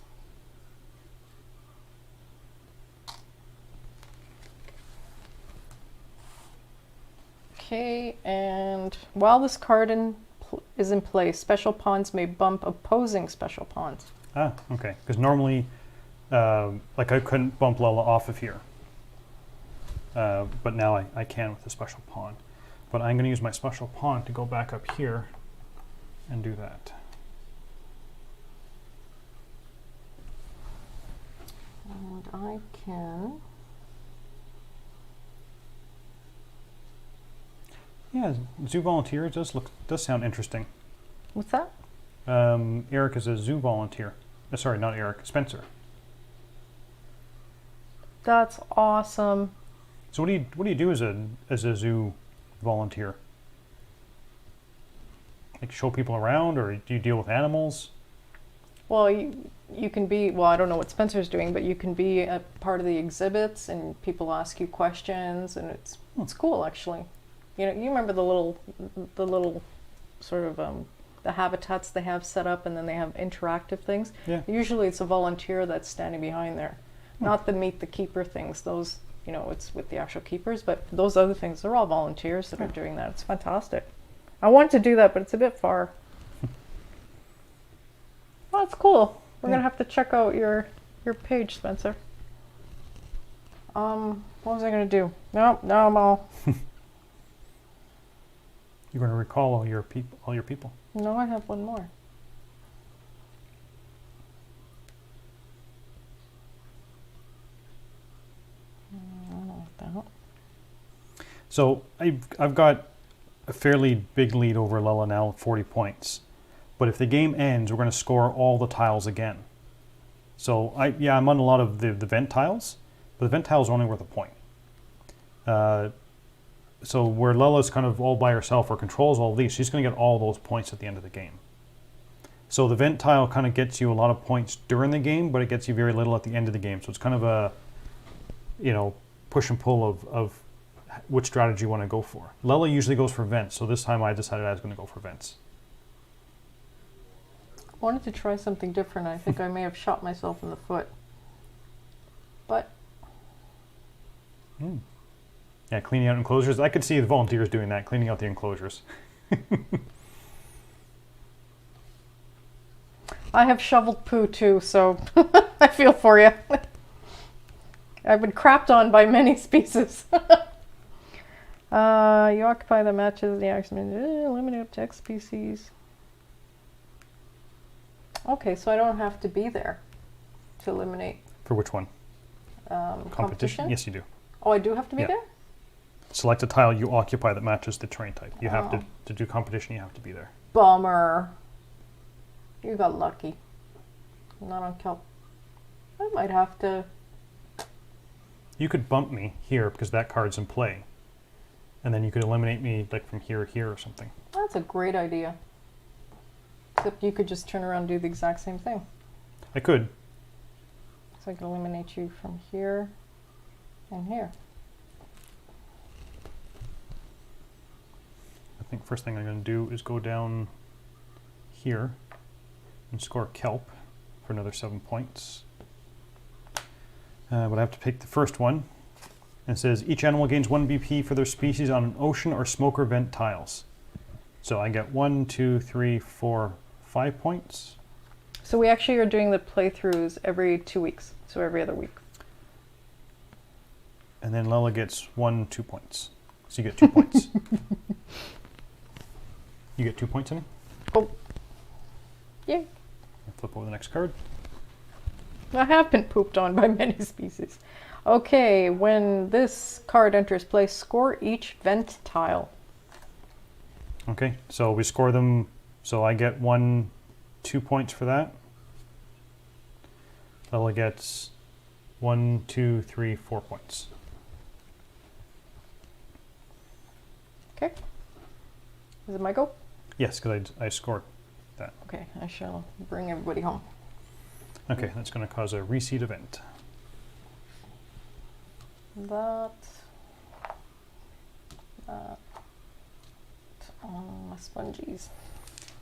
Okay, and while this card is in play, special pawns may bump opposing special pawns. Ah, okay. Because normally, like I couldn't bump Lella off of here. But now I can with the special pawn. But I'm going to use my special pawn to go back up here and do that. And I can... Yeah, zoo volunteer does sound interesting. What's that? Eric is a zoo volunteer. Sorry, not Eric. Spencer. That's awesome. So what do you do as a zoo volunteer? Like show people around, or do you deal with animals? Well, you can be, well, I don't know what Spencer's doing, but you can be a part of the exhibits and people ask you questions, and it's cool actually. You know, you remember the little sort of the habitats they have set up, and then they have interactive things. Yeah. Usually it's a volunteer that's standing behind there, not the meet the keeper things. Those, you know, it's with the actual keepers, but those other things, they're all volunteers that are doing that. It's fantastic. I want to do that, but it's a bit far. Well, that's cool. We're gonna have to check out your page, Spencer. What was I gonna do? No, I'm all. You're going to recall all your people. No, I have one more. I don't know what that. So I've got a fairly big lead over Lella now, 40 points. But if the game ends, we're going to score all the tiles again. So I'm on a lot of the vent tiles, but the vent tiles are only worth a point. So where Lella's kind of all by herself or controls all of these, she's going to get all those points at the end of the game. So the vent tile kind of gets you a lot of points during the game, but it gets you very little at the end of the game. So it's kind of a, you know, push and pull of which strategy you want to go for. Lella usually goes for vents, so this time I decided I was going to go for vents. I wanted to try something different. I think I may have shot myself in the foot. But... Yeah, cleaning out enclosures. I could see the volunteers doing that, cleaning out the enclosures. I have shoveled poo too, so I feel for you. I've been crapped on by many species. You occupy the matches, the action, eliminate up to X species. Okay, so I don't have to be there to eliminate. For which one? Competition? Yes, you do. Oh, I do have to be Yeah. there? Select a tile you occupy that matches the terrain type. You have to do competition, you have to be there. Bummer. You got lucky. I'm not on kelp. I might have to... You could bump me here because that card's in play. And then you could eliminate me like from here or something. That's a great idea. Except you could just turn around and do the exact same thing. I could. So I can eliminate you from here and here. I think first thing I'm going to do is go down here and score kelp for another 7 points. But I have to pick the first one. And it says each animal gains 1 BP for their species on an ocean or smoker vent tiles. So I get 1, 2, 3, 4, 5 points. So we actually are doing the playthroughs every 2 weeks. So every other week. And then Lella gets 1, 2 points. So you get 2 points. You get 2 points, Annie? Oh. Yay. Flip over the next card. I have been pooped on by many species. Okay, when this card enters play, score each vent tile. Okay, so we score them. So I get 1, 2 points for that. Lella gets 1, 2, 3, 4 points. Okay. Is it my go? Yes, because I scored that. Okay, I shall bring everybody home. Okay, that's going to cause a reseed event. That. Oh, my spongies.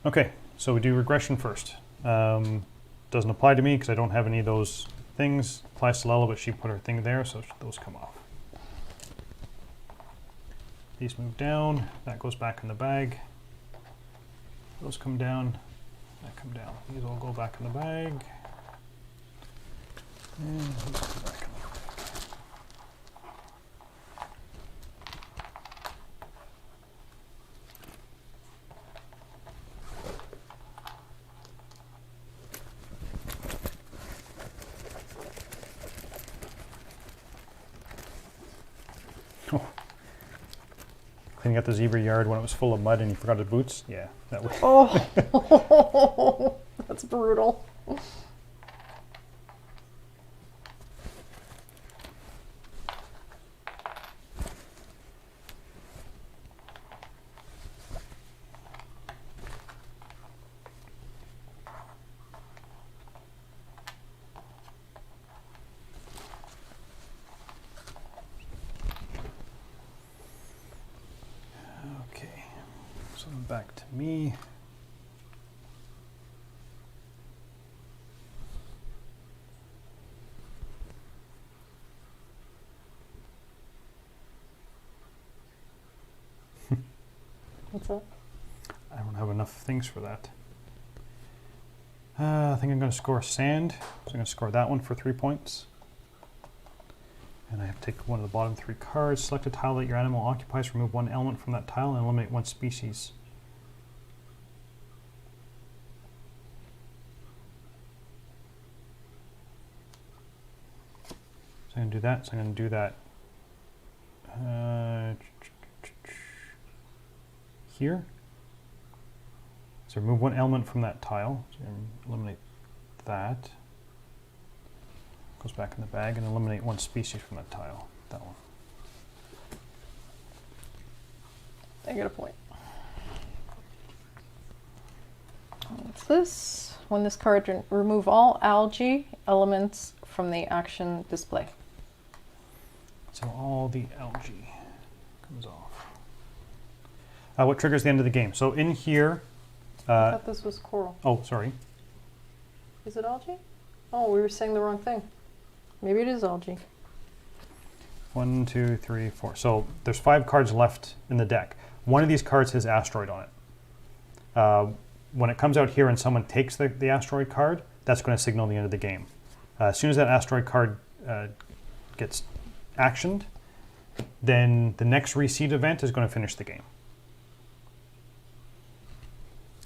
Okay, so we do regression first. Doesn't apply to me because I don't have any of those things. Applies to Lella, but she put her thing there, so those come off. These move down. That goes back in the bag. Those come down. That come down. These all go back in the bag. And these go back in the bag. Oh. Cleaning up the zebra yard when it was full of mud and you forgot his boots? Yeah, that was. Oh, that's brutal. Okay, so back to me. What's that? I don't have enough things for that. I think I'm going to score sand. So I'm going to score that one for 3 points. And I have to take one of the bottom 3 cards. Select a tile that your animal occupies. Remove 1 element from that tile and eliminate 1 species. So I'm going to do that. So I'm going to do that here. So remove 1 element from that tile. So eliminate that. Goes back in the bag, and eliminate 1 species from that tile. That one. I get a point. What's this? When this card, remove all algae elements from the action display. So all the algae comes off. What triggers the end of the game? So in here. I thought this was coral. Oh, sorry. Is it algae? Oh, we were saying the wrong thing. Maybe it is algae. 1, 2, 3, 4. So there's 5 cards left in the deck. One of these cards has asteroid on it. When it comes out here and someone takes the asteroid card, that's going to signal the end of the game. As soon as that asteroid card gets actioned, then the next Reseed event is going to finish the game.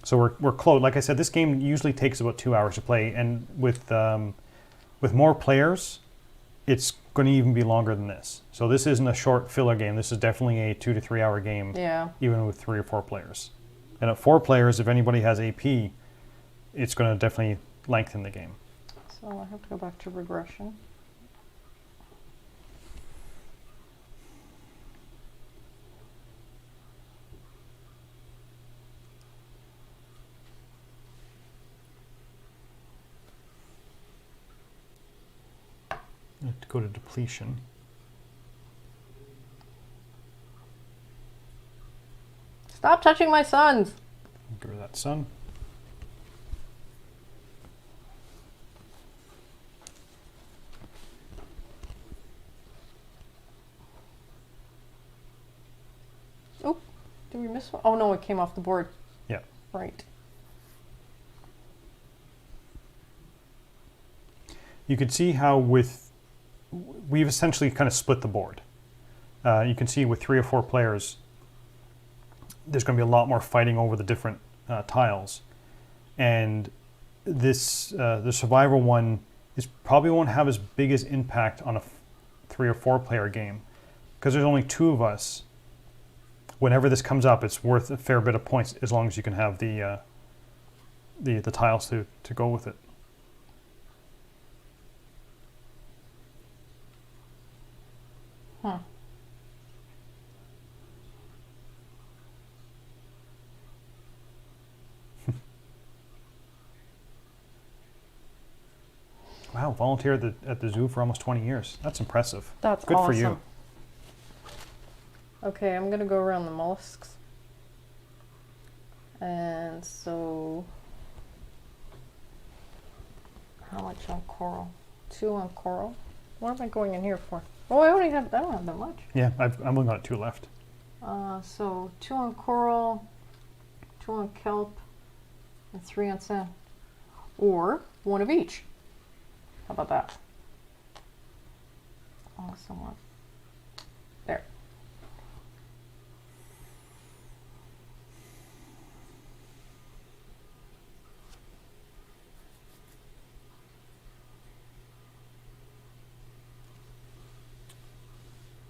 So we're close. Like I said, this game usually takes about 2 hours to play, and with more players, it's going to even be longer than this. So this isn't a short filler game. This is definitely a 2 to 3 hour game. Yeah. Even with 3 or 4 players. And at 4 players, if anybody has AP, it's going to definitely lengthen the game. So I have to go back to regression. I have to go to depletion. Stop touching my sons! Get rid of that sun. Oh, did we miss one? Oh no, it came off the board. Yeah. Right. You can see how we've essentially kind of split the board. You can see with 3 or 4 players, there's going to be a lot more fighting over the different tiles. And this the survival one probably won't have as big as impact on a 3 or 4 player game. Because there's only 2 of us. Whenever this comes up, it's worth a fair bit of points as long as you can have the tiles to go with it. Huh. Wow, volunteered at the zoo for almost 20 years. That's impressive. That's good awesome. for you. Okay, I'm gonna go around the mollusks. And so, how much on coral? 2 on coral. What am I going in here for? Oh, I don't have that much. Yeah, I've only got 2 left. So 2 on coral, 2 on kelp, and 3 on sand. Or 1 of each. How about that? Oh, somewhat. There.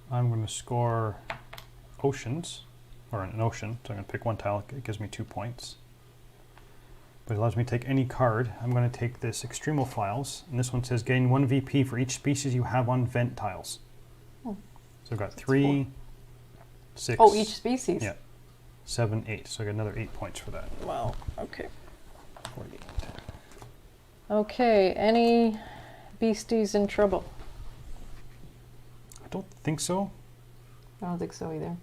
I'm going to score oceans, or an ocean. So I'm going to pick 1 tile. It gives me 2 points. But it allows me to take any card. I'm going to take this Extremophiles, and this one says gain 1 VP for each species you have on vent tiles. Oh, so I've got 3, 6. Oh, each species? Yeah. 7, 8. So I got another 8 points for that. Wow, okay. 48. Okay, any beasties in trouble? I don't think so. I don't think so either.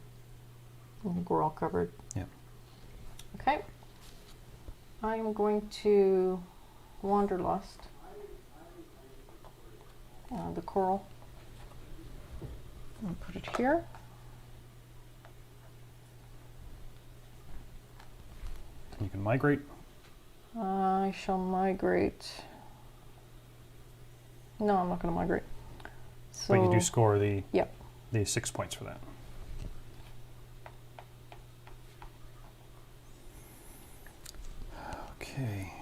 I think we're all covered. Yeah. Okay. I'm going to Wanderlust. The coral. I'll put it here. You can migrate. I shall migrate. No, I'm not going to migrate. So, But you do score the yep. 6 points for that. Okay.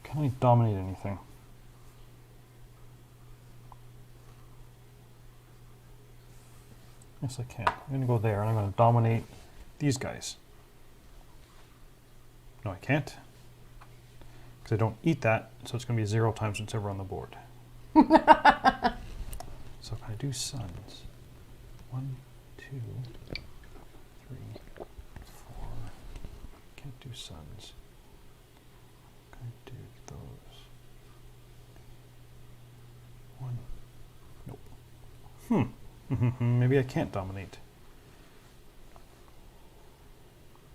Can I dominate anything? Yes, I can. I'm going to go there and I'm going to dominate these guys. No, I can't. Because I don't eat that, so it's going to be 0 times whichever on the board. So can I do suns? 1, 2, 3, 4. Can't do suns. Can I do those? 1. Nope. Maybe I can't dominate.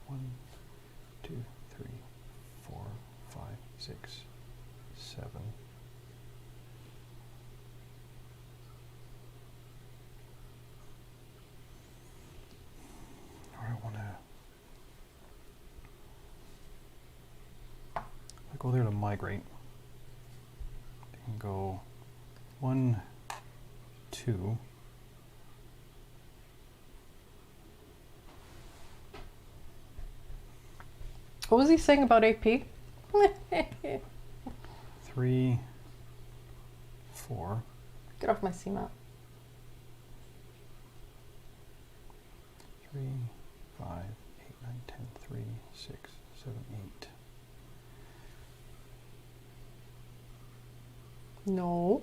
1, 2, 3, 4, 5, 6, 7. Or I want to. I go there to migrate. I can go 1, 2. What was he saying about AP? 3, 4. Get off my CMAP. 3, 5, 8, 9, 10, 3, 6, 7, 8. No.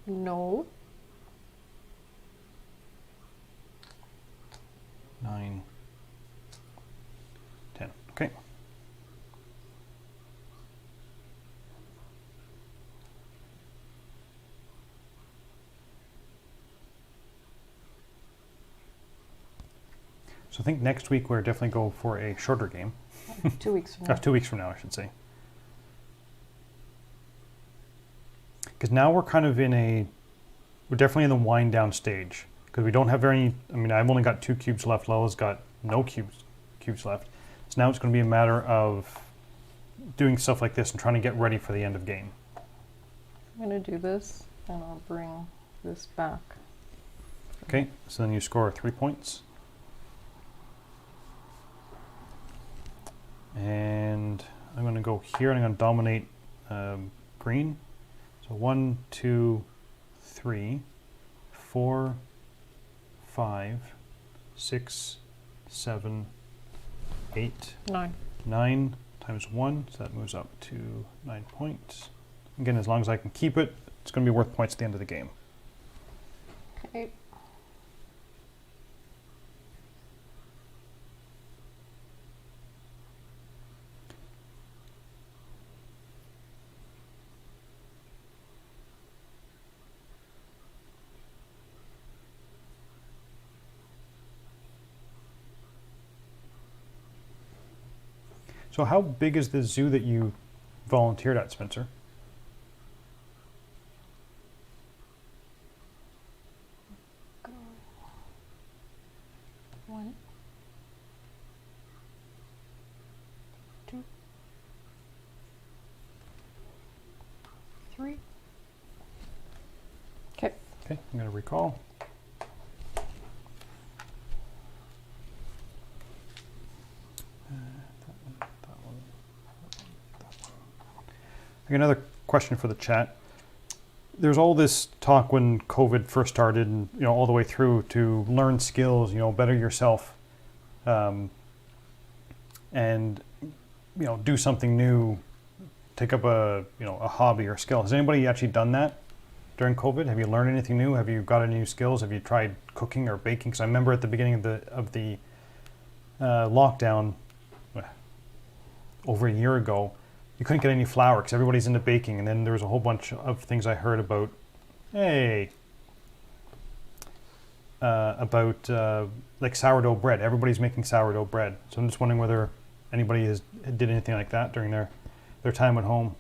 No. 9, 10. Okay. So I think next week we're definitely go for a shorter game. 2 weeks from now. 2 weeks from now, I should say. Because now we're kind of we're definitely in the wind down stage. Because we don't have very, I've only got 2 cubes left. Lella's got no cubes left. So now it's going to be a matter of doing stuff like this and trying to get ready for the end of game. I'm going to do this, and I'll bring this back. Okay, so then you score 3 points. And I'm going to go here and I'm going to dominate green. So 1, 2, 3, 4, 5, 6, 7, 8, 9. 9 times 1, so that moves up to 9 points. Again, as long as I can keep it, it's going to be worth points at the end of the game. Okay. So how big is the zoo that you volunteered at, Spencer? One, two, three. Okay. Okay, I'm going to recall. Another question for the chat. There's all this talk when COVID first started, and all the way through to learn skills, better yourself, and do something new, take up a hobby or skill. Has anybody actually done that during COVID? Have you learned anything new? Have you got any new skills? Have you tried cooking or baking? Because I remember at the beginning of the lockdown, over a year ago, you couldn't get any flour because everybody's into baking. And then there was a whole bunch of things I heard about, like sourdough bread. Everybody's making sourdough bread. So I'm just wondering whether anybody did anything like that during their time at home.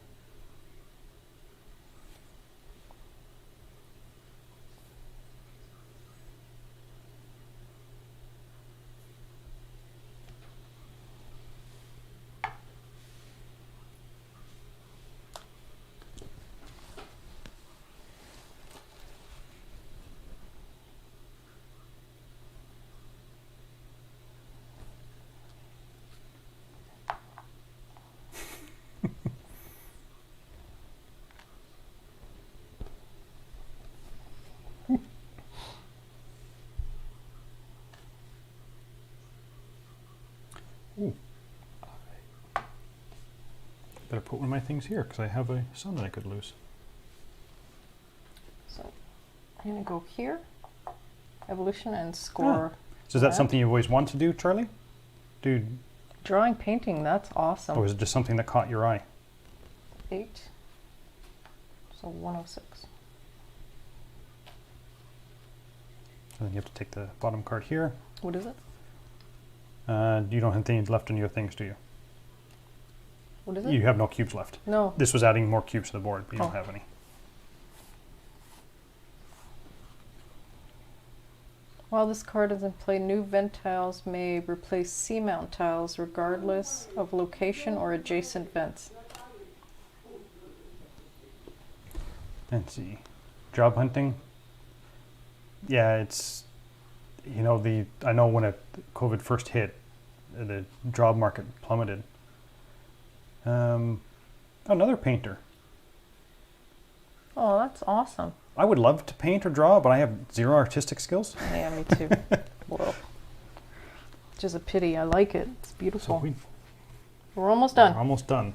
Ooh. Better put one of my things here because I have a son that I could lose. So I'm going to go here, evolution, and score. So is that something you've always wanted to do, Charlie? Drawing, painting, that's awesome. Or is it just something that caught your eye? 8. So 106. And then you have to take the bottom card here. What is it? You don't have any left in your things, do you? What is it? You have no cubes left. No. This was adding more cubes to the board, but you don't Oh. have any. While this card is in play, new vent tiles may replace seamount tiles regardless of location or adjacent vents. Let's see. Job hunting. Yeah, it's, I know when COVID first hit, the job market plummeted. Another painter. Oh, that's awesome. I would love to paint or draw, but I have zero artistic skills. Yeah, me too. Well, which is a pity. I like it. It's beautiful. So We're almost done. we're almost done.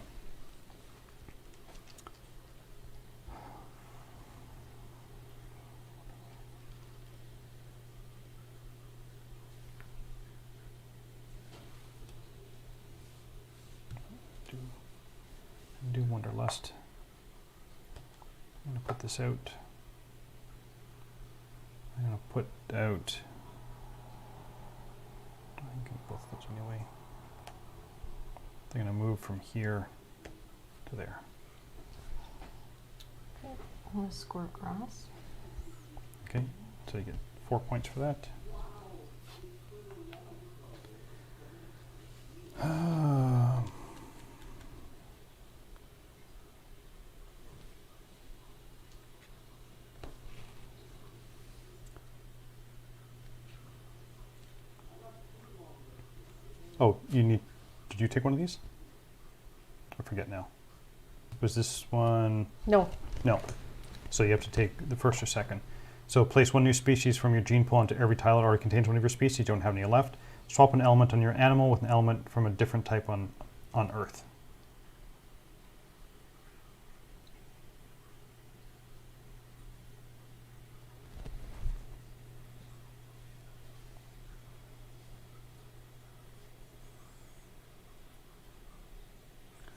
Do Wanderlust. I'm going to put this out. I'm going to put out. I can both those anyway. They're going to move from here to there. Okay. I'm going to score grass. Okay, so you get 4 points for that. Oh, did you take one of these? I forget now. Was this one? No. No. So you have to take the first or second. So place one new species from your gene pool onto every tile that already contains one of your species. You don't have any left. Swap an element on your animal with an element from a different type on Earth.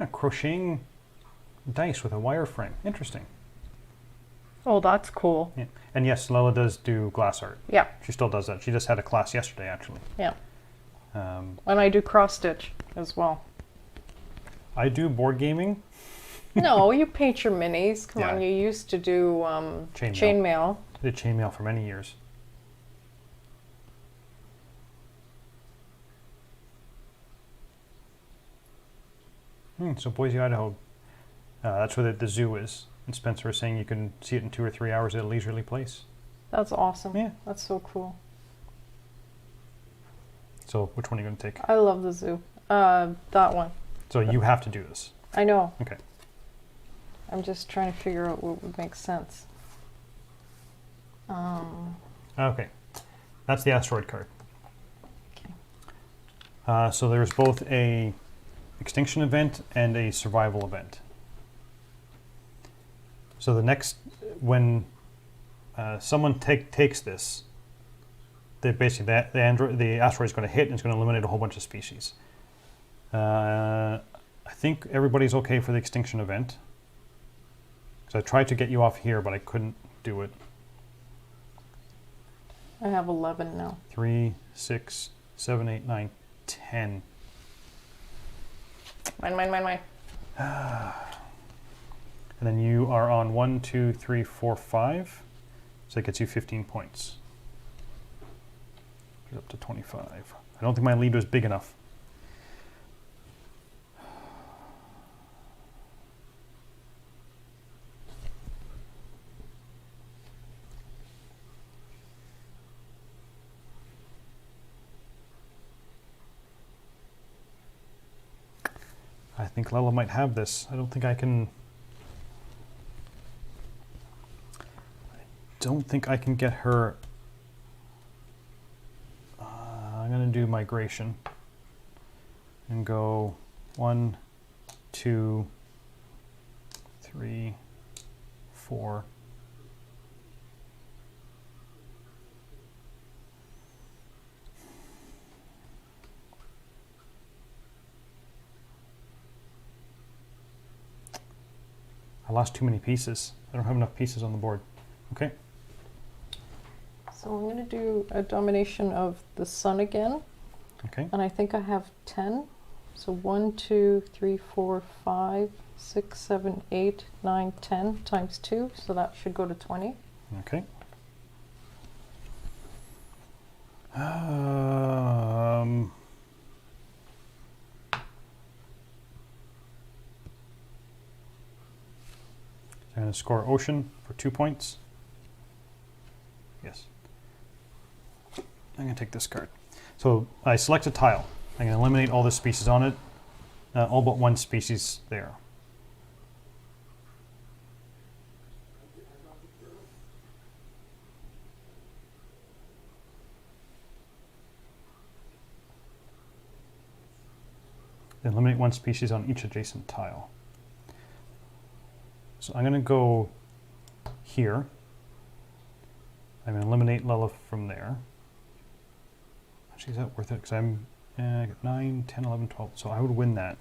a crocheting dice with a wireframe. Interesting. Oh, that's cool. Yeah. And yes, Lella does do glass art. Yeah, She still does that. She just had a class yesterday, actually. yeah. And I do cross stitch as well. I do board gaming. No, you paint your minis. Come on, Yeah. you used to do chainmail. I did chainmail for many years. So Boise, Idaho, that's where the zoo is. And Spencer was saying you can see it in 2 or 3 hours at a leisurely place. That's awesome. Yeah. That's so cool. So which one are you going to take? I love the zoo. That one. So you have to do this. I know. Okay. I'm just trying to figure out what would make sense. Okay. That's the asteroid card. Okay. So there's both a extinction event and a survival event. So the next, when someone takes this, basically the asteroid is going to hit and it's going to eliminate a whole bunch of species. I think everybody's okay for the extinction event. So I tried to get you off here, but I couldn't do it. I have 11 now. 3, 6, 7, 8, 9, 10. Mine. And then you are on 1, 2, 3, 4, 5. So that gets you 15 points. Get up to 25. I don't think my lead was big enough. I think Lella might have this. I don't think I can... don't think I can get her. I'm going to do migration and go 1, 2, 3, 4. I lost too many pieces. I don't have enough pieces on the board. Okay. So I'm going to do a domination of the sun again. Okay. And I think I have 10. So 1, 2, 3, 4, 5, 6, 7, 8, 9, 10 times 2. So that should go to 20. Okay. I'm going to score ocean for 2 points. Yes. I'm going to take this card. So I select a tile. I'm going to eliminate all the species on it, all but one species there. Then eliminate one species on each adjacent tile. So I'm going to go here. I'm going to eliminate Lella from there. Actually, is that worth it? Because I'm I got 9, 10, 11, 12. So I would win that.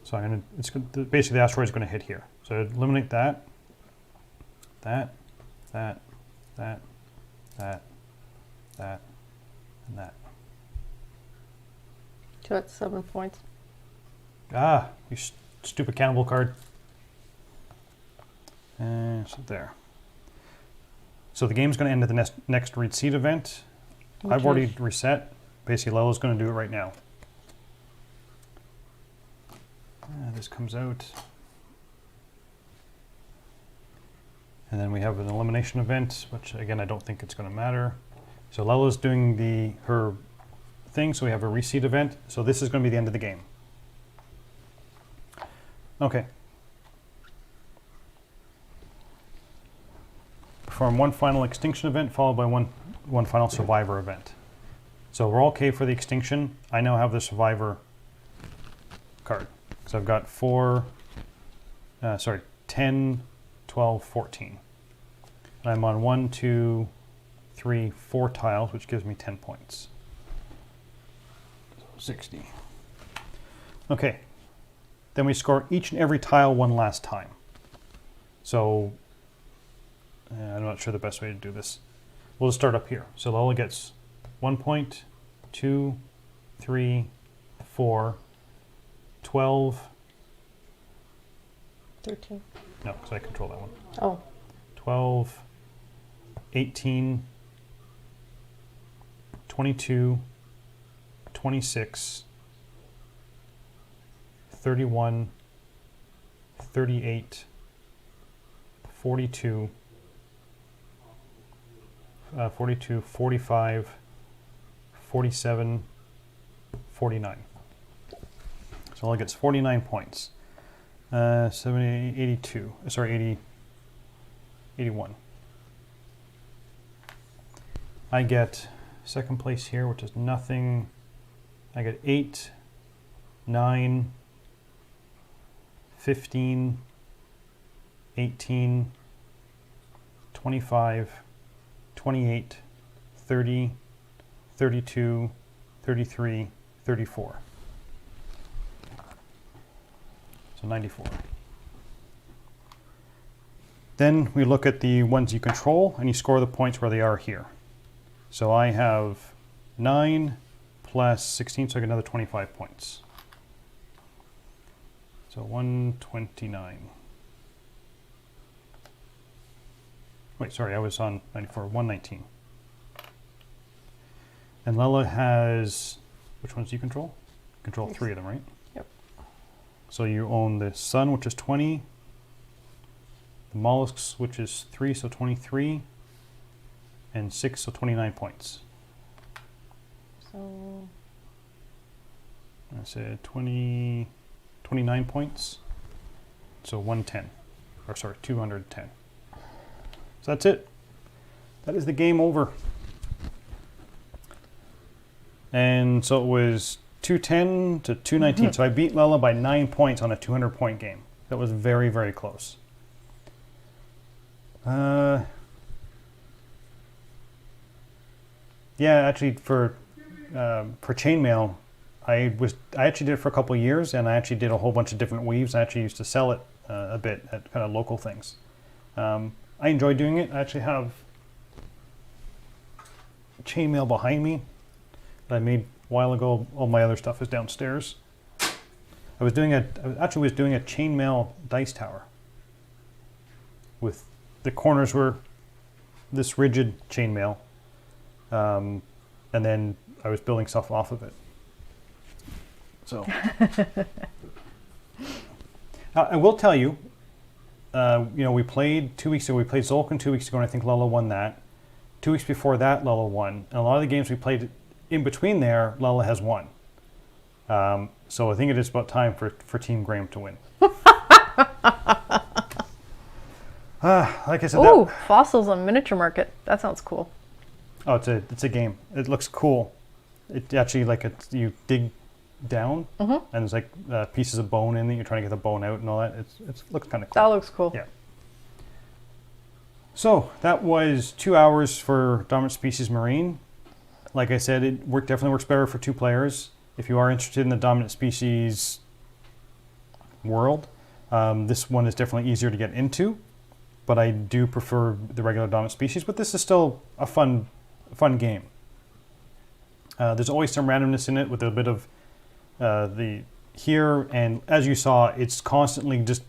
So I'm going to, basically the asteroid is going to hit here. So eliminate that, that, and that. So that's 7 points. Ah, you stupid cannibal card. And so there. So the game's going to end at the next Reseed event. Okay. I've already reset. Basically, Lella's going to do it right now. This comes out. And then we have an elimination event, which again, I don't think it's going to matter. So Lella's doing her thing, so we have a Reseed event. So this is going to be the end of the game. Okay. Perform one final extinction event followed by one final survivor event. So we're all okay for the extinction. I now have the survivor card. So I've got 10, 12, 14. And I'm on 1, 2, 3, 4 tiles, which gives me 10 points. 60. Okay. Then we score each and every tile one last time. So, I'm not sure the best way to do this. We'll just start up here. So Lella gets 1 point, 2, 3, 4, 12. 13. No, because I control that one. Oh. 12, 18, 22, 26, 31, 38, 42, 45, 47, 49. So Lella gets 49 points. 70, 82, sorry, 80, 81. I get second place here, which is nothing. I get 8, 9, 15, 18, 25, 28, 30, 32, 33, 34. So 94. Then we look at the ones you control and you score the points where they are here. So I have 9 plus 16, so I get another 25 points. So 129. Wait, sorry, I was on 94, 119. And Lella has, which ones do you control? Control 3 of them, right? Yep. So you own the sun, which is 20, the mollusks, which is 3, so 23, and 6, so 29 points. So I said 20, 29 points, so 110, or sorry, 210. So that's it. That is the game over. And so it was 210 to 219. So I beat Lella by 9 points on a 200-point game. That was very, very close. Yeah, actually, for chainmail, I actually did it for a couple of years, and I actually did a whole bunch of different weaves. I actually used to sell it a bit at kind of local things. I enjoy doing it. I actually have chainmail behind me that I made a while ago. All my other stuff is downstairs. I actually was doing a chainmail dice tower with the corners were this rigid chainmail, and then I was building stuff off of it. So I will tell you, we played 2 weeks ago. We played Zolkin 2 weeks ago, and I think Lella won that. 2 weeks before that, Lella won. And a lot of the games we played in between there, Lella has won. So I think it is about time for Team Graeme to win. Like I said, ooh, fossils on miniature market. That sounds cool. Oh, it's a game. It looks cool. It actually you dig down, and there's like pieces of bone in it. You're trying to get the bone out and all that. It looks kind of cool. That looks cool. Yeah. So that was 2 hours for Dominant Species Marine. Like I said, it definitely works better for 2 players. If you are interested in the Dominant Species world, this one is definitely easier to get into. But I do prefer the regular Dominant Species. But this is still a fun game. There's always some randomness in it with a bit of here, and as you saw, it's constantly just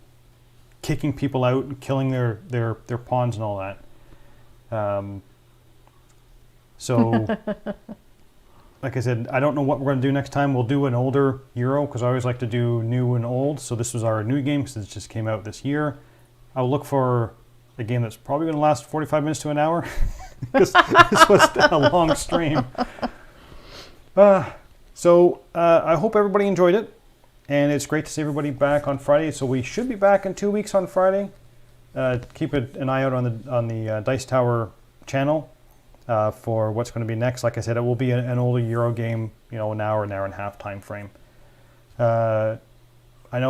kicking people out and killing their pawns and all that. So, like I said, I don't know what we're going to do next time. We'll do an older Euro because I always like to do new and old. So this was our new game because it just came out this year. I'll look for a game that's probably going to last 45 minutes to an hour because this was a long stream. So I hope everybody enjoyed it, and it's great to see everybody back on Friday. So we should be back in 2 weeks on Friday. Keep an eye out on the Dice Tower channel for what's going to be next. Like I said, it will be an older Euro game, an hour and a half time frame. I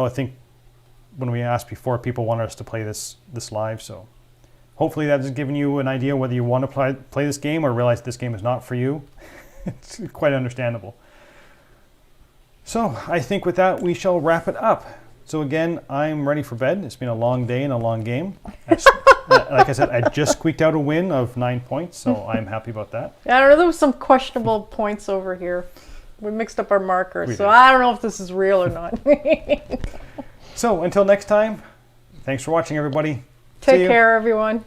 think when we asked before, people wanted us to play this live, so hopefully that has given you an idea whether you want to play this game or realize this game is not for you. It's quite understandable. So I think with that, we shall wrap it up. So again, I'm ready for bed. It's been a long day and a long game. Like I said, I just squeaked out a win of 9 points, so I'm happy about that. I don't know, there was some questionable points over here. We mixed up our markers, We so did. I don't know if this is real or not. So until next time, thanks for watching, everybody. See Take you. care, everyone.